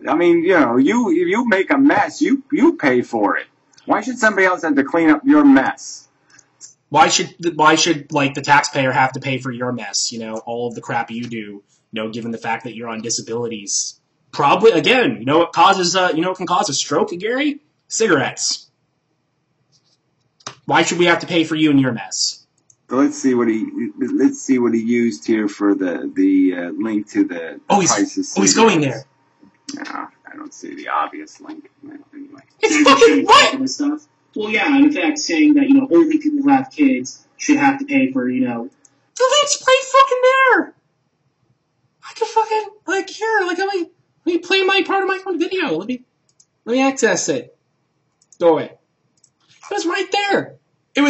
S2: I mean, you make a mess, you pay for it. Why should somebody else have to clean up your mess?
S1: Why should like the taxpayer have to pay for your mess? All of the crap you do. Given the fact that you're on disabilities. Probably again. It causes it can cause a stroke, Gary. Cigarettes. Why should we have to pay for you and your mess?
S2: So let's see what he used here for the link to the prices.
S1: He's going there.
S2: No, I don't see the obvious link. Anyway.
S1: It's fucking what?
S3: Stuff. Well, yeah, in fact, saying that only people who have kids should have to pay for
S1: The link's right fucking there. I can fucking here. Let me play my part of my own video. Let me access it. Go away. It was right there. It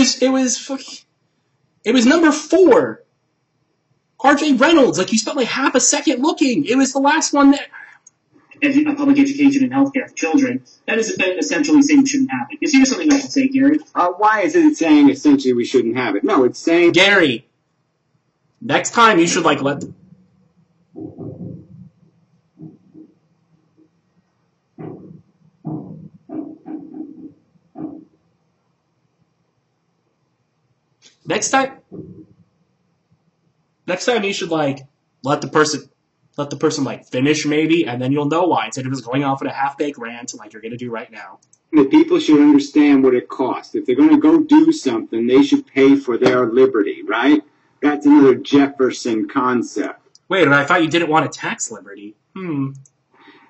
S1: was number 4. RJ Reynolds. Like, you spent like half a second looking. It was the last one there.
S3: Public education and healthcare for children, that is essentially saying we shouldn't have it. Is there something I should say, Gary?
S2: Why is it saying essentially we shouldn't have it? No, it's saying...
S1: Gary, Next time you should like let the, next time you should like let the person like finish maybe, and then you'll know why, instead of just going off on a half-baked rant like you're gonna do right now.
S2: The people should understand what it costs. If they're going to go do something, they should pay for their liberty, right? That's another Jefferson concept.
S1: Wait, I thought you didn't want to tax liberty.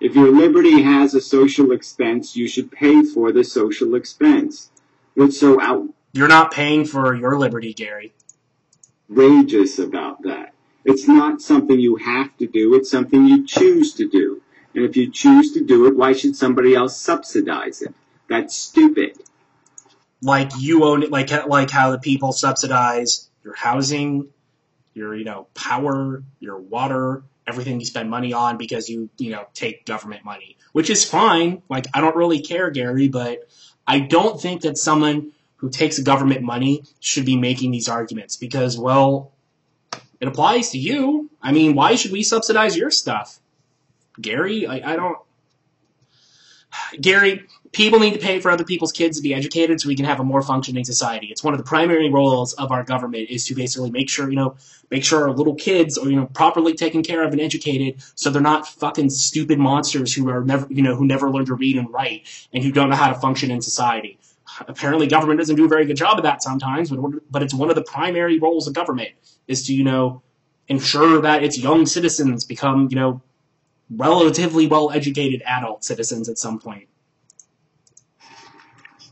S2: If your liberty has a social expense, you should pay for the social expense. What's so
S1: You're not paying for your liberty, Gary.
S2: outrageous about that? It's not something you have to do. It's something you choose to do. And if you choose to do it, why should somebody else subsidize it? That's stupid.
S1: Like you own it, like how the people subsidize your housing, your power, your water, everything you spend money on because you take government money, which is fine. Like, I don't really care, Gary, but I don't think that someone who takes government money should be making these arguments because, well, it applies to you. I mean, why should we subsidize your stuff? Gary, I don't... Gary, people need to pay for other people's kids to be educated so we can have a more functioning society. It's one of the primary roles of our government is to basically make sure our little kids are, properly taken care of and educated so they're not fucking stupid monsters who never learn to read and write and who don't know how to function in society. Apparently government doesn't do a very good job of that sometimes, but it's one of the primary roles of government is to, ensure that its young citizens become, relatively well-educated adult citizens at some point.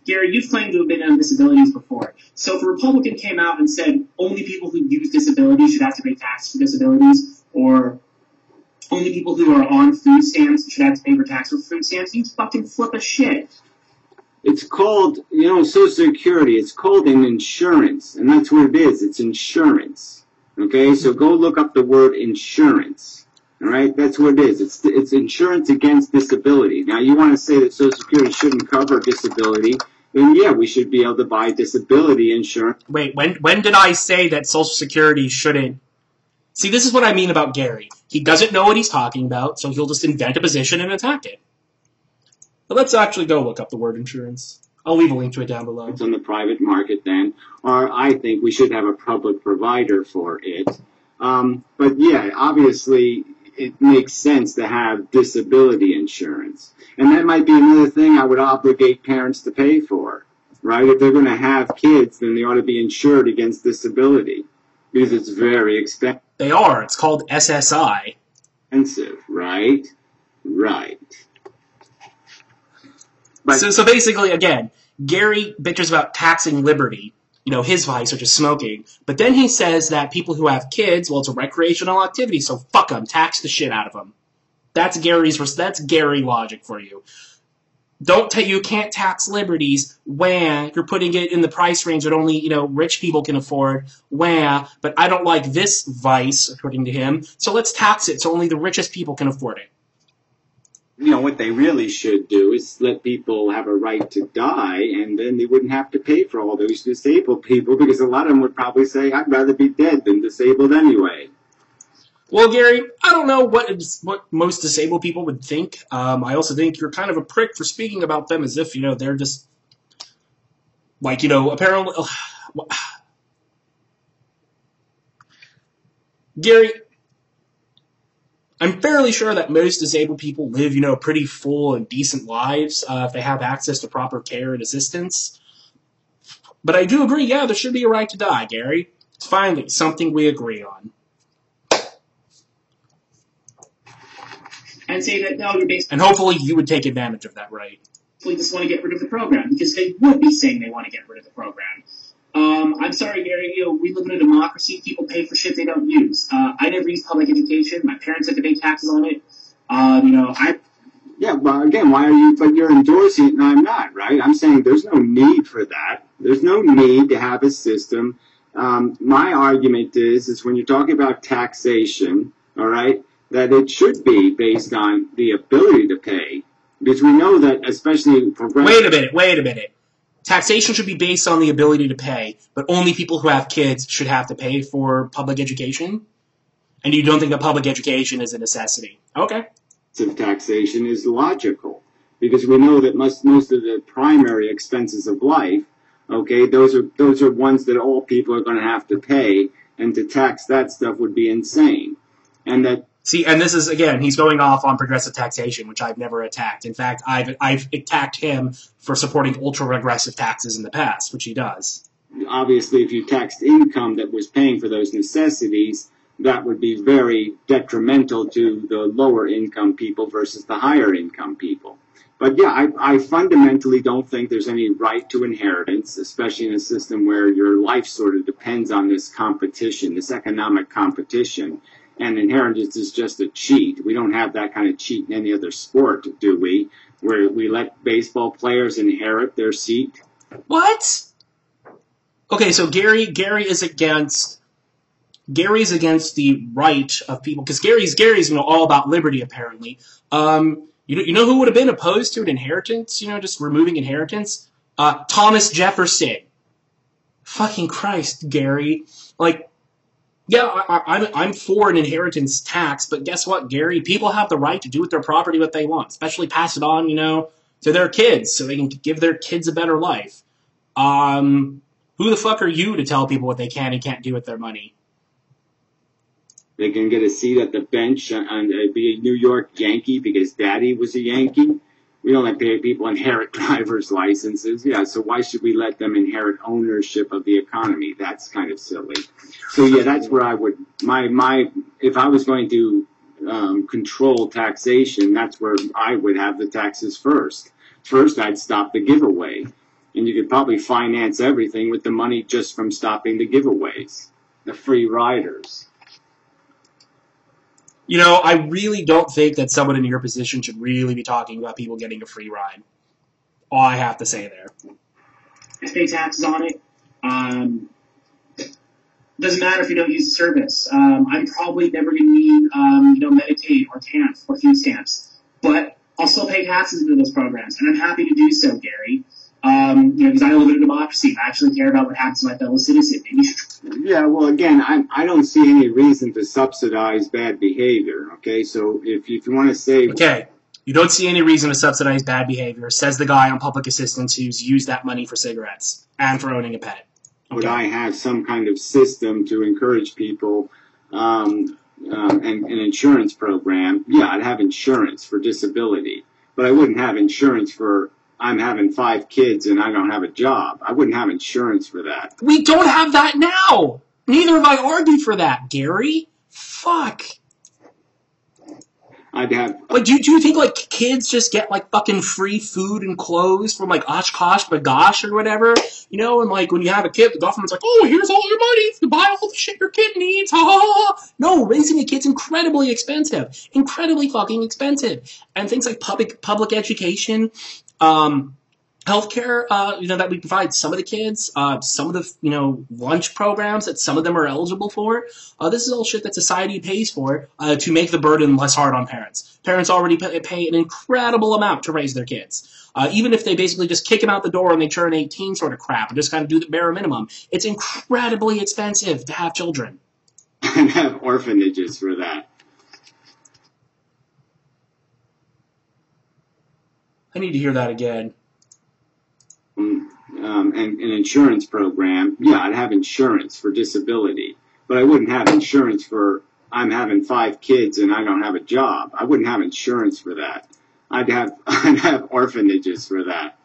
S3: Gary, you've claimed to have been on disabilities before. So if a Republican came out and said only people who use disabilities should have to pay tax for disabilities, or only people who are on food stamps should have to pay for tax for food stamps, you'd fucking flip a shit.
S2: It's called, Social Security. It's called an insurance, and that's what it is. It's insurance. Okay, so go look up the word insurance. All right, that's what it is. It's insurance against disability. Now, you want to say that Social Security shouldn't cover disability, then yeah, we should be able to buy disability insurance.
S1: Wait, when did I say that Social Security shouldn't? See, this is what I mean about Gary. He doesn't know what he's talking about, so he'll just invent a position and attack it. But let's actually go look up the word insurance. I'll leave a link to it down below.
S2: It's on the private market then, or I think we should have a public provider for it. But yeah, obviously, it makes sense to have disability insurance. And that might be another thing I would obligate parents to pay for, right? If they're going to have kids, then they ought to be insured against disability because it's very expensive.
S1: They are. It's called SSI.
S2: Expensive, right? Right. But
S1: So basically, again, Gary bitches about taxing liberty, his vice, which is smoking. But then he says that people who have kids, well, it's a recreational activity, so fuck them, tax the shit out of them. That's Gary logic for you. You can't tax liberties when you're putting it in the price range that only, rich people can afford. But I don't like this vice, according to him, so let's tax it so only the richest people can afford it.
S2: What they really should do is let people have a right to die, and then they wouldn't have to pay for all those disabled people, because a lot of them would probably say, I'd rather be dead than disabled anyway.
S1: Well, Gary, I don't know what most disabled people would think. I also think you're kind of a prick for speaking about them as if, they're just, apparently... Gary... I'm fairly sure that most disabled people live, pretty full and decent lives if they have access to proper care and assistance. But I do agree, yeah, there should be a right to die, Gary. It's finally something we agree on.
S3: And say that, no, you're basically...
S1: And hopefully you would take advantage of that right.
S3: Just want to get rid of the program, because they would be saying they want to get rid of the program. I'm sorry, Gary, we live in a democracy. People pay for shit they don't use. I never used public education. My parents had to pay taxes on it.
S2: Yeah, well, again, but you're endorsing it and I'm not, right? I'm saying there's no need for that. There's no need to have a system. My argument is when you're talking about taxation, all right, that it should be based on the ability to pay. Because we know that, especially for...
S1: Wait a minute. taxation should be based on the ability to pay, but only people who have kids should have to pay for public education? And you don't think that public education is a necessity? Okay.
S2: Of taxation is logical, because we know that most of the primary expenses of life, okay, those are ones that all people are going to have to pay, and to tax that stuff would be insane. And that
S1: See, and this is, again, he's going off on progressive taxation, which I've never attacked. In fact, I've attacked him for supporting ultra-regressive taxes in the past, which he does.
S2: Obviously, if you taxed income that was paying for those necessities, that would be very detrimental to the lower income people versus the higher income people. But yeah, I fundamentally don't think there's any right to inheritance, especially in a system where your life sort of depends on this competition, this economic competition. And inheritance is just a cheat. We don't have that kind of cheat in any other sport, do we? Where we let baseball players inherit their seat.
S1: What? Okay, so Gary is against the right of people, because Gary's all about liberty, apparently. You know who would have been opposed to an inheritance? Just removing inheritance? Thomas Jefferson. Fucking Christ, Gary. Yeah, I'm for an inheritance tax, but guess what, Gary? People have the right to do with their property what they want, especially pass it on, to their kids, so they can give their kids a better life. Who the fuck are you to tell people what they can and can't do with their money?
S2: They can get a seat at the bench and be a New York Yankee because Daddy was a Yankee. We don't let people inherit driver's licenses. Yeah, so why should we let them inherit ownership of the economy? That's kind of silly. So yeah, that's where I would, if I was going to control taxation, that's where I would have the taxes first. First, I'd stop the giveaway. And you could probably finance everything with the money just from stopping the giveaways, the free riders.
S1: I really don't think that someone in your position should really be talking about people getting a free ride. All I have to say there.
S3: I pay taxes on it. Doesn't matter if you don't use the service. I'm probably never going to need, Medicaid or TANF or food stamps. But I'll still pay taxes into those programs, and I'm happy to do so, Gary. Because I live in a democracy. I actually care about what happens to my fellow citizen.
S2: Yeah, well, again, I don't see any reason to subsidize bad behavior, okay? So if you want to say...
S1: Okay, you don't see any reason to subsidize bad behavior, says the guy on public assistance who's used that money for cigarettes and for owning a pet. Okay.
S2: Would I have some kind of system to encourage people and an insurance program? Yeah, I'd have insurance for disability, but I wouldn't have insurance for... I'm having 5 kids and I don't have a job. I wouldn't have insurance for that.
S1: We don't have that now. Neither have I argued for that, Gary. Fuck.
S2: I'd have...
S1: do you think, kids just get, fucking free food and clothes from, Oshkosh Bagosh or whatever? And, when you have a kid, the government's like, oh, here's all your money to buy all the shit your kid needs. Ha ha ha. No, raising a kid's incredibly expensive. Incredibly fucking expensive. And things like public education... healthcare, that we provide some of the kids, some of the, lunch programs that some of them are eligible for. This is all shit that society pays for, to make the burden less hard on parents. Parents already pay an incredible amount to raise their kids. Even if they basically just kick them out the door and they turn 18 sort of crap and just kind of do the bare minimum. It's incredibly expensive to have children.
S2: And have orphanages for that.
S1: I need to hear that again.
S2: And an insurance program, yeah, I'd have insurance for disability, but I wouldn't have insurance for I'm having 5 kids and I don't have a job. I wouldn't have insurance for that. I'd have orphanages for that.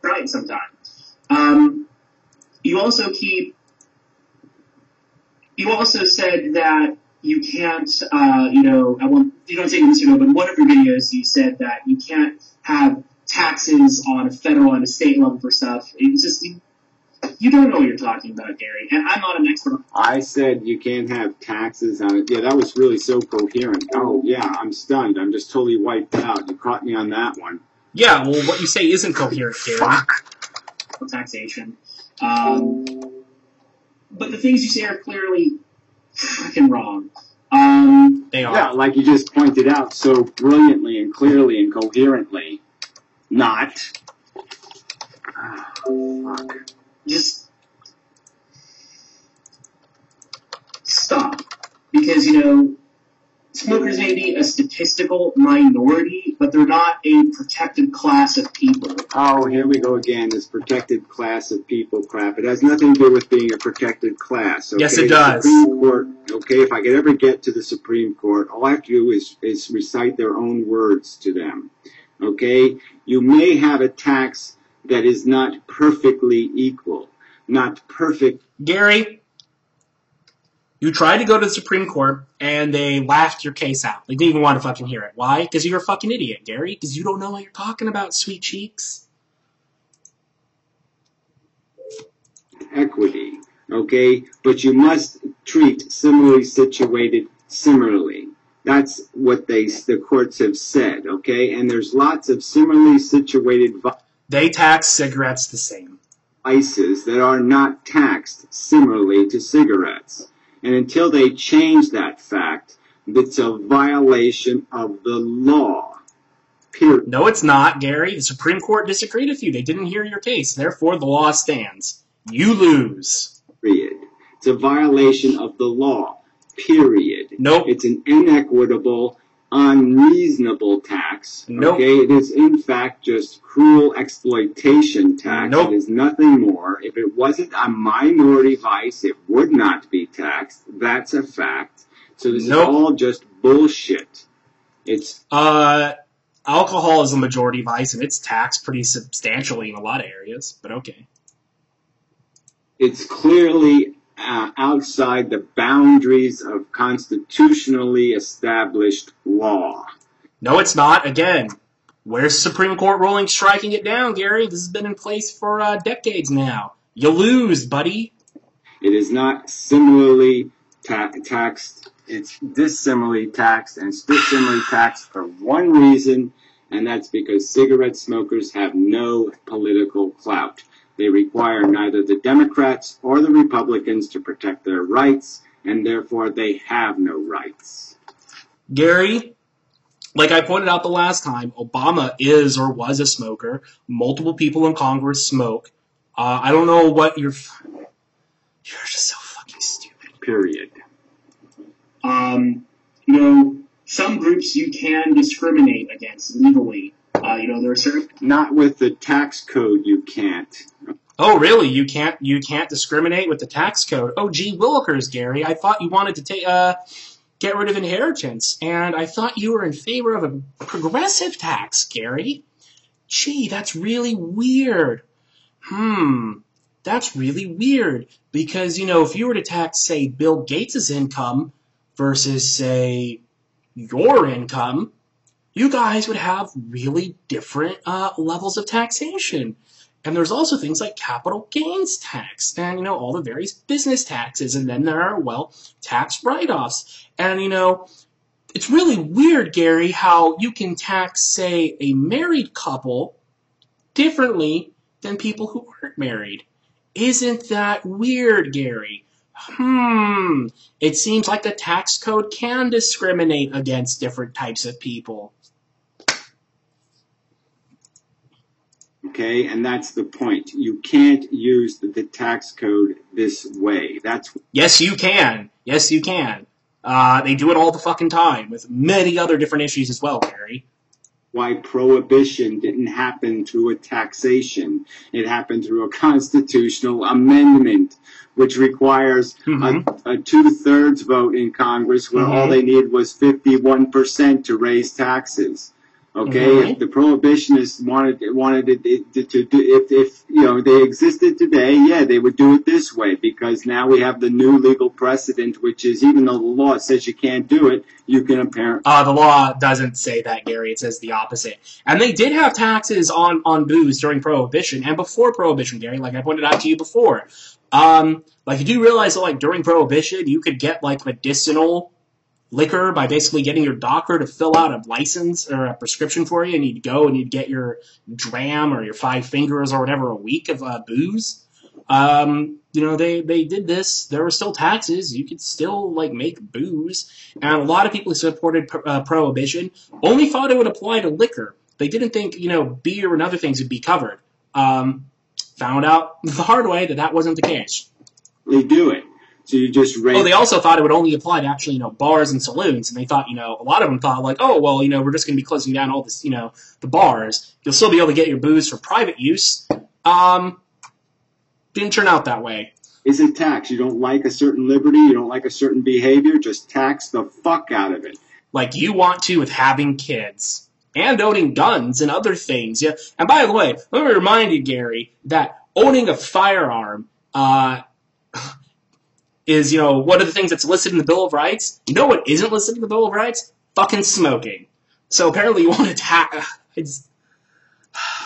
S3: Right, sometimes. You also said that you can't, you don't say this, but in one of your videos you said that you can't have taxes on a federal and a state level for stuff. It's just, you don't know what you're talking about, Gary, and I'm not an expert.
S2: I said you can't have taxes on it. Yeah, that was really so coherent. Oh, yeah, I'm stunned. I'm just totally wiped out. You caught me on that one.
S1: Yeah, well, what you say isn't coherent, Gary.
S3: Taxation. But the things you say are clearly fucking wrong.
S1: They are.
S2: Yeah, like you just pointed out so brilliantly and clearly and coherently. Not. Fuck.
S3: Just stop. Because, you know, smokers may be a statistical minority, but they're not a protected class of people.
S2: Oh, here we go again, this protected class of people crap. It has nothing to do with being a protected class. Okay?
S1: Yes, it does.
S2: The Supreme Court, okay, if I could ever get to the Supreme Court, all I have to do is recite their own words to them. Okay? You may have a tax that is not perfectly equal. Not perfect.
S1: Gary, you tried to go to the Supreme Court, and they laughed your case out. They didn't even want to fucking hear it. Why? Because you're a fucking idiot, Gary. Because you don't know what you're talking about, sweet cheeks.
S2: Equity, okay? But you must treat similarly situated similarly. That's what the courts have said, okay? And there's lots of similarly situated
S1: They tax cigarettes the same.
S2: vices that are not taxed similarly to cigarettes. And until they change that fact, it's a violation of the law. Period.
S1: No, it's not, Gary. The Supreme Court disagreed with you. They didn't hear your case. Therefore, the law stands. You lose.
S2: It's a violation of the law. Period.
S1: Nope.
S2: It's an inequitable, unreasonable tax.
S1: Nope.
S2: Okay? It is, in fact, just cruel exploitation tax.
S1: Nope.
S2: It is nothing more. If it wasn't a minority vice, it would not be taxed. That's a fact. So this
S1: Nope.
S2: is all just bullshit. It's
S1: Alcohol is a majority vice, and it's taxed pretty substantially in a lot of areas, but okay.
S2: it's clearly outside the boundaries of constitutionally established law.
S1: No, it's not. Again, where's the Supreme Court ruling striking it down, Gary? This has been in place for decades now. You lose, buddy.
S2: It is not similarly taxed. It's dissimilarly taxed, and it's dissimilarly taxed for one reason, and that's because cigarette smokers have no political clout. They require neither the Democrats or the Republicans to protect their rights, and therefore they have no rights.
S1: Gary, like I pointed out the last time, Obama is or was a smoker. Multiple people in Congress smoke. I don't know what you're just so fucking stupid.
S2: Period.
S3: You know, some groups you can discriminate against legally. There are certain...
S2: Not with the tax code, you can't.
S1: Oh, really? You can't discriminate with the tax code? Oh, gee willikers, Gary. I thought you wanted to get rid of inheritance, and I thought you were in favor of a progressive tax, Gary. Gee, that's really weird. That's really weird. Because, if you were to tax, say, Bill Gates' income versus, say, your income, you guys would have really different levels of taxation. And there's also things like capital gains tax and, all the various business taxes. And then there are, tax write-offs. And, it's really weird, Gary, how you can tax, say, a married couple differently than people who aren't married. Isn't that weird, Gary? It seems like the tax code can discriminate against different types of people.
S2: Okay, and that's the point. You can't use the tax code this way.
S1: Yes, you can. Yes, you can. They do it all the fucking time with many other different issues as well, Gary.
S2: Why prohibition didn't happen through a taxation. It happened through a constitutional amendment, which requires a two-thirds vote in Congress where all they needed was 51% to raise taxes. Okay, if the prohibitionists wanted it to do, if they existed today, they would do it this way, because now we have the new legal precedent, which is, even though the law says you can't do it, you can apparently.
S1: The law doesn't say that, Gary. It says the opposite. And they did have taxes on booze during Prohibition and before Prohibition, Gary, like I pointed out to you before. You do realize that, during Prohibition, you could get, medicinal liquor by basically getting your doctor to fill out a license or a prescription for you, and you'd go and you'd get your dram or your 5 fingers or whatever a week of booze. They did this. There were still taxes. You could still make booze, and a lot of people who supported Prohibition only thought it would apply to liquor. They didn't think beer and other things would be covered. found out the hard way that wasn't the case.
S2: They do it. So you just raise...
S1: Oh, they also thought it would only apply to actually, bars and saloons, and they thought, a lot of them thought, like, oh, well, we're just going to be closing down all this, the bars. You'll still be able to get your booze for private use. Didn't turn out that way.
S2: It's a tax. You don't like a certain liberty, you don't like a certain behavior, just tax the fuck out of it.
S1: Like you want to with having kids. And owning guns and other things. Yeah. And by the way, let me remind you, Gary, that owning a firearm, is, one of the things that's listed in the Bill of Rights. You know what isn't listed in the Bill of Rights? Fucking smoking. So apparently you want to tax...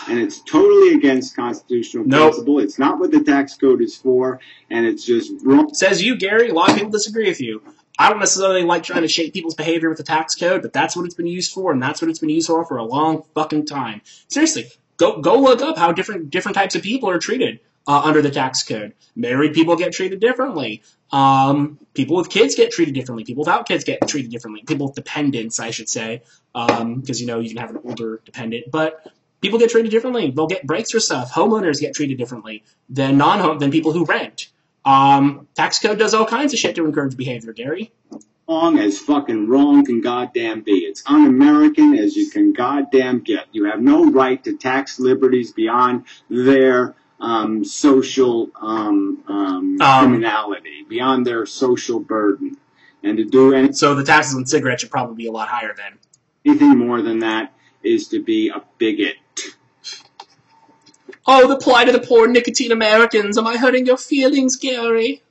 S2: And it's totally against constitutional principle. It's not what the tax code is for, and it's just wrong.
S1: Says you, Gary. A lot of people disagree with you. I don't necessarily like trying to shape people's behavior with the tax code, but that's what it's been used for, and that's what it's been used for a long fucking time. Seriously, go look up how different types of people are treated under the tax code. Married people get treated differently. People with kids get treated differently. People without kids get treated differently. People with dependents, I should say, because you can have an older dependent, but people get treated differently. They'll get breaks for stuff. Homeowners get treated differently than than people who rent. Tax code does all kinds of shit to encourage behavior, Gary.
S2: Wrong as fucking wrong can goddamn be. It's un-American as you can goddamn get. You have no right to tax liberties beyond their social criminality, beyond their social burden. And to do anything...
S1: So the taxes on cigarettes should probably be a lot higher then.
S2: Anything more than that is to be a bigot.
S1: Oh, the plight of the poor nicotine Americans. Am I hurting your feelings, Gary?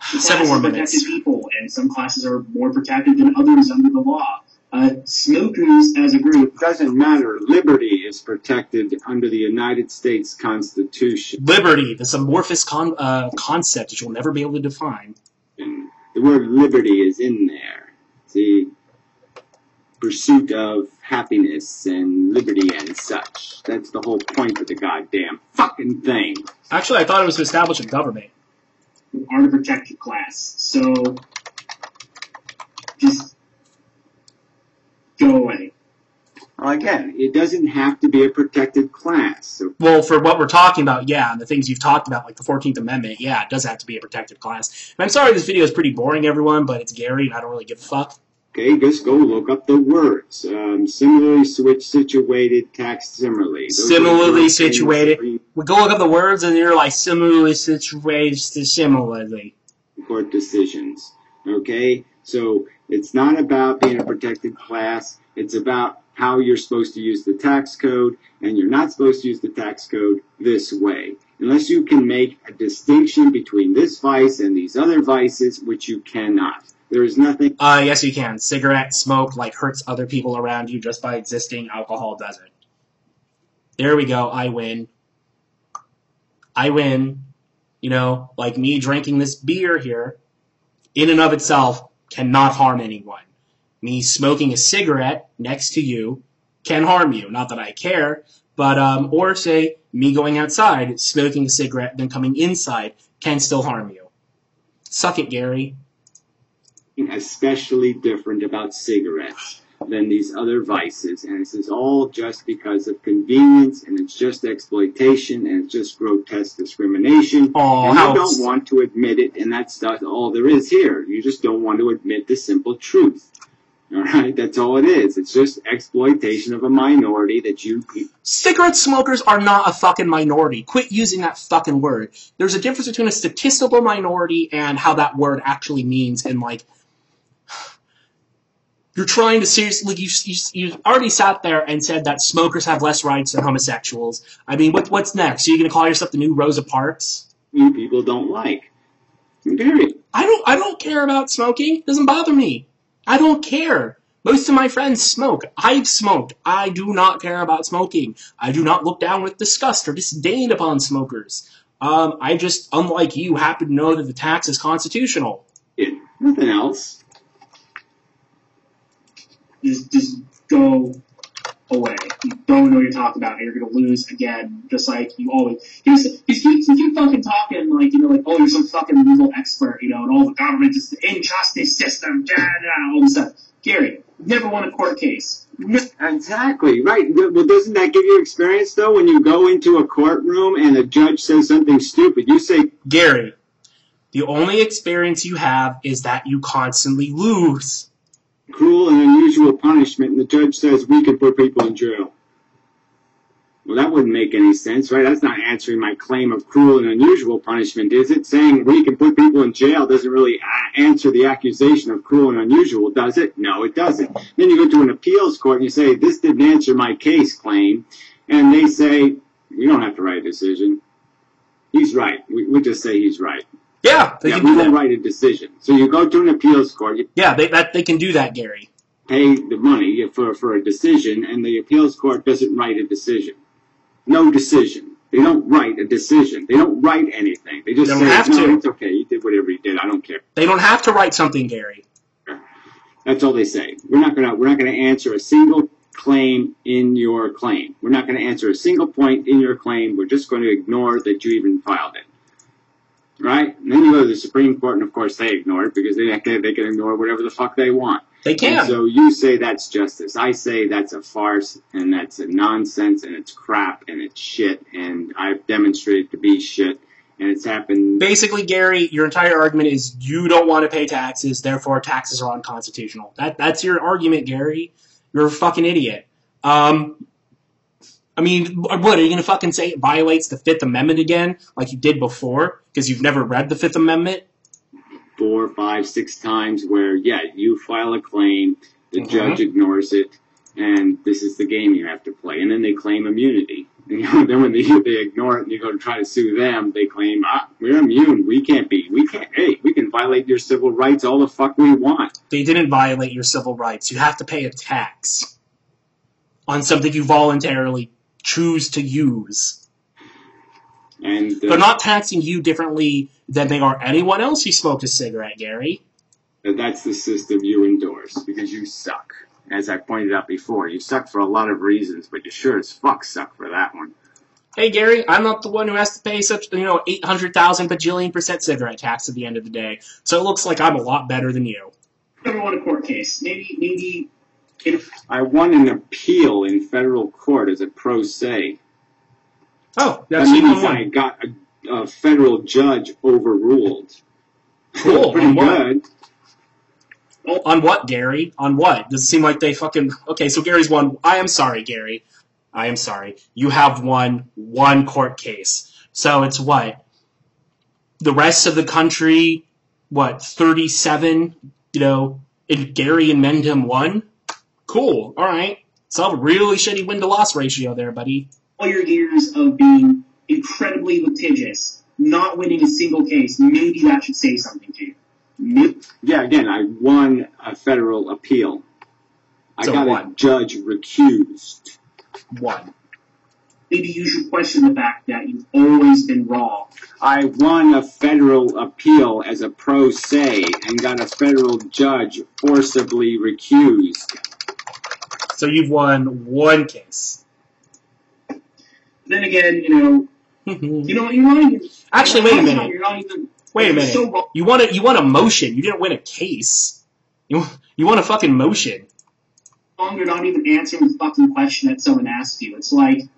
S1: 7 more minutes.
S3: Protected people, and some classes are more protected than others under the law. Smokers, as a group...
S2: It doesn't matter. Liberty is protected under the United States Constitution.
S1: Liberty, this amorphous concept that you'll never be able to define.
S2: And the word liberty is in there. See... Pursuit of happiness and liberty and such. That's the whole point of the goddamn fucking thing.
S1: Actually, I thought it was to establish a government.
S3: Are to protect your class. So, just go away.
S2: Well, again, it doesn't have to be a protected class. So.
S1: Well, for what we're talking about, yeah, and the things you've talked about, like the 14th Amendment, yeah, it does have to be a protected class. And I'm sorry this video is pretty boring, everyone, but it's Gary, and I don't really give a fuck.
S2: Okay, just go look up the words. Similarly situated, taxed similarly.
S1: Similarly situated. We go look up the words, and you're like, similarly situated to similarly.
S2: Court decisions. Okay? So, it's not about being a protected class. It's about how you're supposed to use the tax code, and you're not supposed to use the tax code this way. Unless you can make a distinction between this vice and these other vices, which you cannot. There is nothing...
S1: Yes, you can. Cigarette smoke, hurts other people around you just by existing. Alcohol doesn't. There we go. I win. I win. Like me drinking this beer here, in and of itself, cannot harm anyone. Me smoking a cigarette next to you can harm you. Not that I care, but, or say, me going outside, smoking a cigarette, then coming inside, can still harm you. Suck it, Gary.
S2: Especially different about cigarettes than these other vices, and this is all just because of convenience, and it's just exploitation, and it's just grotesque discrimination. And you don't want to admit it, and that's all there is here. You just don't want to admit the simple truth. Alright, that's all it is. It's just exploitation of a minority that you...
S1: Cigarette smokers are not a fucking minority. Quit using that fucking word. There's a difference between a statistical minority and how that word actually means, and you're trying to seriously... You already sat there and said that smokers have less rights than homosexuals. I mean, what's next? Are you going to call yourself the new Rosa Parks?
S2: You people don't like. Period.
S1: I don't care about smoking. It doesn't bother me. I don't care. Most of my friends smoke. I've smoked. I do not care about smoking. I do not look down with disgust or disdain upon smokers. I just, unlike you, happen to know that the tax is constitutional.
S2: Yeah, nothing else.
S3: Just go away. You don't know what you're talking about, and you're going to lose again, just like you always... You keep fucking talking oh, you're some fucking legal expert, and all the government is the injustice system, all this stuff. Gary, you've never won a court case.
S2: Exactly, right. Well, doesn't that give you experience, though, when you go into a courtroom and a judge says something stupid? You say,
S1: Gary, the only experience you have is that you constantly lose.
S2: cruel and unusual punishment, and the judge says we can put people in jail. Well, that wouldn't make any sense, right? That's not answering my claim of cruel and unusual punishment, is it? Saying we can put people in jail doesn't really answer the accusation of cruel and unusual, does it? No, it doesn't. Then you go to an appeals court and you say, this didn't answer my case claim, and they say, we don't have to write a decision. He's right. We just say he's right.
S1: Yeah, they can do
S2: we
S1: that.
S2: don't write a decision. So you go to an appeals court.
S1: Yeah, they can do that, Gary.
S2: Pay the money for a decision, and the appeals court doesn't write a decision. No decision. They don't write a decision. They don't write anything. They just
S1: They
S2: say,
S1: don't have
S2: no,
S1: to.
S2: it's okay. You did whatever you did. I don't care.
S1: They don't have to write something, Gary.
S2: That's all they say. We're not gonna answer a single claim in your claim. We're not gonna answer a single point in your claim. We're just going to ignore that you even filed it. Right? And then you go to the Supreme Court, and of course they ignore it because they can ignore whatever the fuck they want.
S1: They can.
S2: And so you say that's justice. I say that's a farce, and that's a nonsense, and it's crap, and it's shit, and I've demonstrated to be shit, and it's happened.
S1: Basically, Gary, your entire argument is you don't want to pay taxes, therefore taxes are unconstitutional. That's your argument, Gary. You're a fucking idiot. I mean, what, are you going to fucking say it violates the Fifth Amendment again, like you did before, because you've never read the Fifth Amendment?
S2: 4, 5, 6 times where, yeah, you file a claim, the judge ignores it, and this is the game you have to play. And then they claim immunity. And then when they ignore it and you go to try to sue them, they claim, we're immune. We can violate your civil rights all the fuck we want.
S1: They didn't violate your civil rights. You have to pay a tax on something you voluntarily choose to use.
S2: And
S1: they're not taxing you differently than they are anyone else who smoked a cigarette, Gary.
S2: That's the system you endorse, because you suck. As I pointed out before, you suck for a lot of reasons, but you sure as fuck suck for that one.
S1: Hey, Gary, I'm not the one who has to pay such, 800,000 bajillion% cigarette tax at the end of the day, so it looks like I'm a lot better than you.
S3: Never won a court case. Maybe.
S2: I won an appeal in federal court as a pro se.
S1: Oh, that's
S2: that means I got a federal judge overruled.
S1: Cool.
S2: Pretty good.
S1: On what, Gary? On what? Does it seem like they fucking... Okay, so Gary's won... I am sorry, Gary. I am sorry. You have won one court case. So it's what? The rest of the country, 37, and Gary and Mendham won? Cool. All right. So a really shitty win-to-loss ratio there, buddy.
S3: All your years of being incredibly litigious, not winning a single case, maybe that should say something to you.
S2: Yeah, again, I won a federal appeal. I got a judge recused.
S1: One.
S3: Maybe you should question the fact that you've always been wrong.
S2: I won a federal appeal as a pro se and got a federal judge forcibly recused.
S1: So you've won one case.
S3: Then again, you're not even...
S1: Actually, wait a minute.
S3: You're not even...
S1: Wait a minute. So you won a motion. You didn't win a case. You won a fucking motion.
S3: You're not even answering the fucking question that someone asks you. It's like,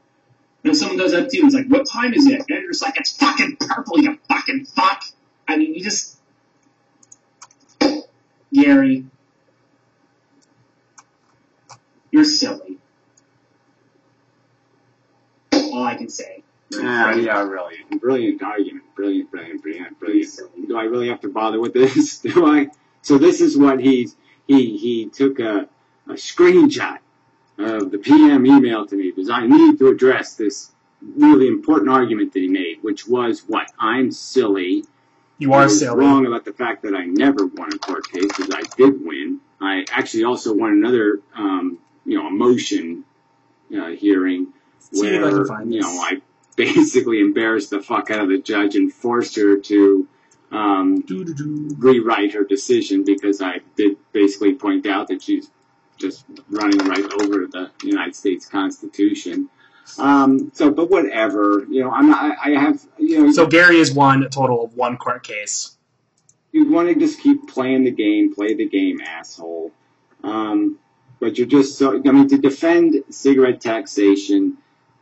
S3: someone goes up to you and is like, what time is it? And you're just like, it's fucking purple, you fucking fuck. I mean, you just... Gary. You're silly. All I can say.
S2: Yeah, really. Brilliant argument. Brilliant. Do I really have to bother with this? Do I? So this is what he took a screenshot of the PM email to me because I need to address this really important argument that he made, which was what? I'm silly.
S1: You are silly.
S2: Wrong about the fact that I never won a court case because I did win. I actually also won another, a motion hearing where, I basically embarrassed the fuck out of the judge and forced her to rewrite her decision because I did basically point out that she's just running right over the United States Constitution. But whatever,
S1: So Gary has won a total of one court case.
S2: You want to just keep playing the game, play the game, asshole. But but you're just so, I mean, to defend cigarette taxation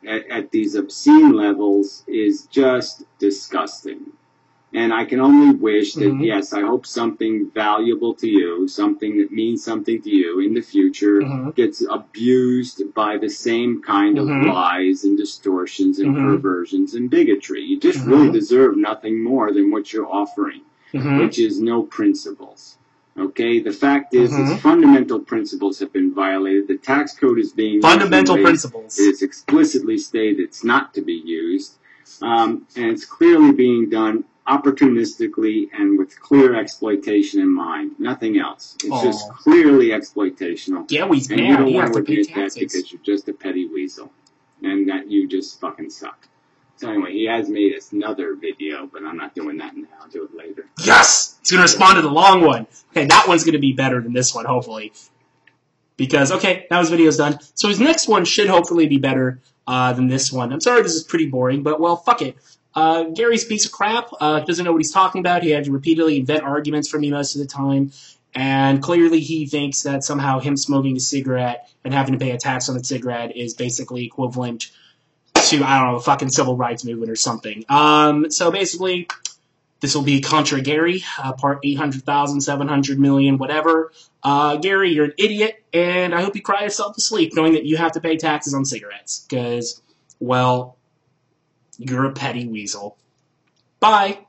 S2: at these obscene levels is just disgusting. And I can only wish that, yes, I hope something valuable to you, something that means something to you in the future gets abused by the same kind of lies and distortions and perversions and bigotry. You just really deserve nothing more than what you're offering, which is no principles. Okay? The fact is, its fundamental principles have been violated. The tax code is being
S1: fundamental principles.
S2: It is explicitly stated it's not to be used. And it's clearly being done opportunistically and with clear exploitation in mind. Nothing else. It's just clearly exploitational.
S1: Yeah, we
S2: and you don't want to admit that because you're just a petty weasel. And that you just fucking suck. So anyway, he has made another video, but I'm not doing that now. I'll do it later.
S1: Yes! He's going to respond to the long one. Okay, that one's going to be better than this one, hopefully. Because, okay, now his video's done. So his next one should hopefully be better than this one. I'm sorry this is pretty boring, but, well, fuck it. Gary's a piece of crap, doesn't know what he's talking about. He had to repeatedly invent arguments for me most of the time, and clearly he thinks that somehow him smoking a cigarette and having to pay a tax on a cigarette is basically equivalent to, I don't know, a fucking civil rights movement or something. So basically, this will be Contra Gary, part 800,700 million, whatever. Gary, you're an idiot, and I hope you cry yourself to sleep knowing that you have to pay taxes on cigarettes, because, well, you're a petty weasel. Bye.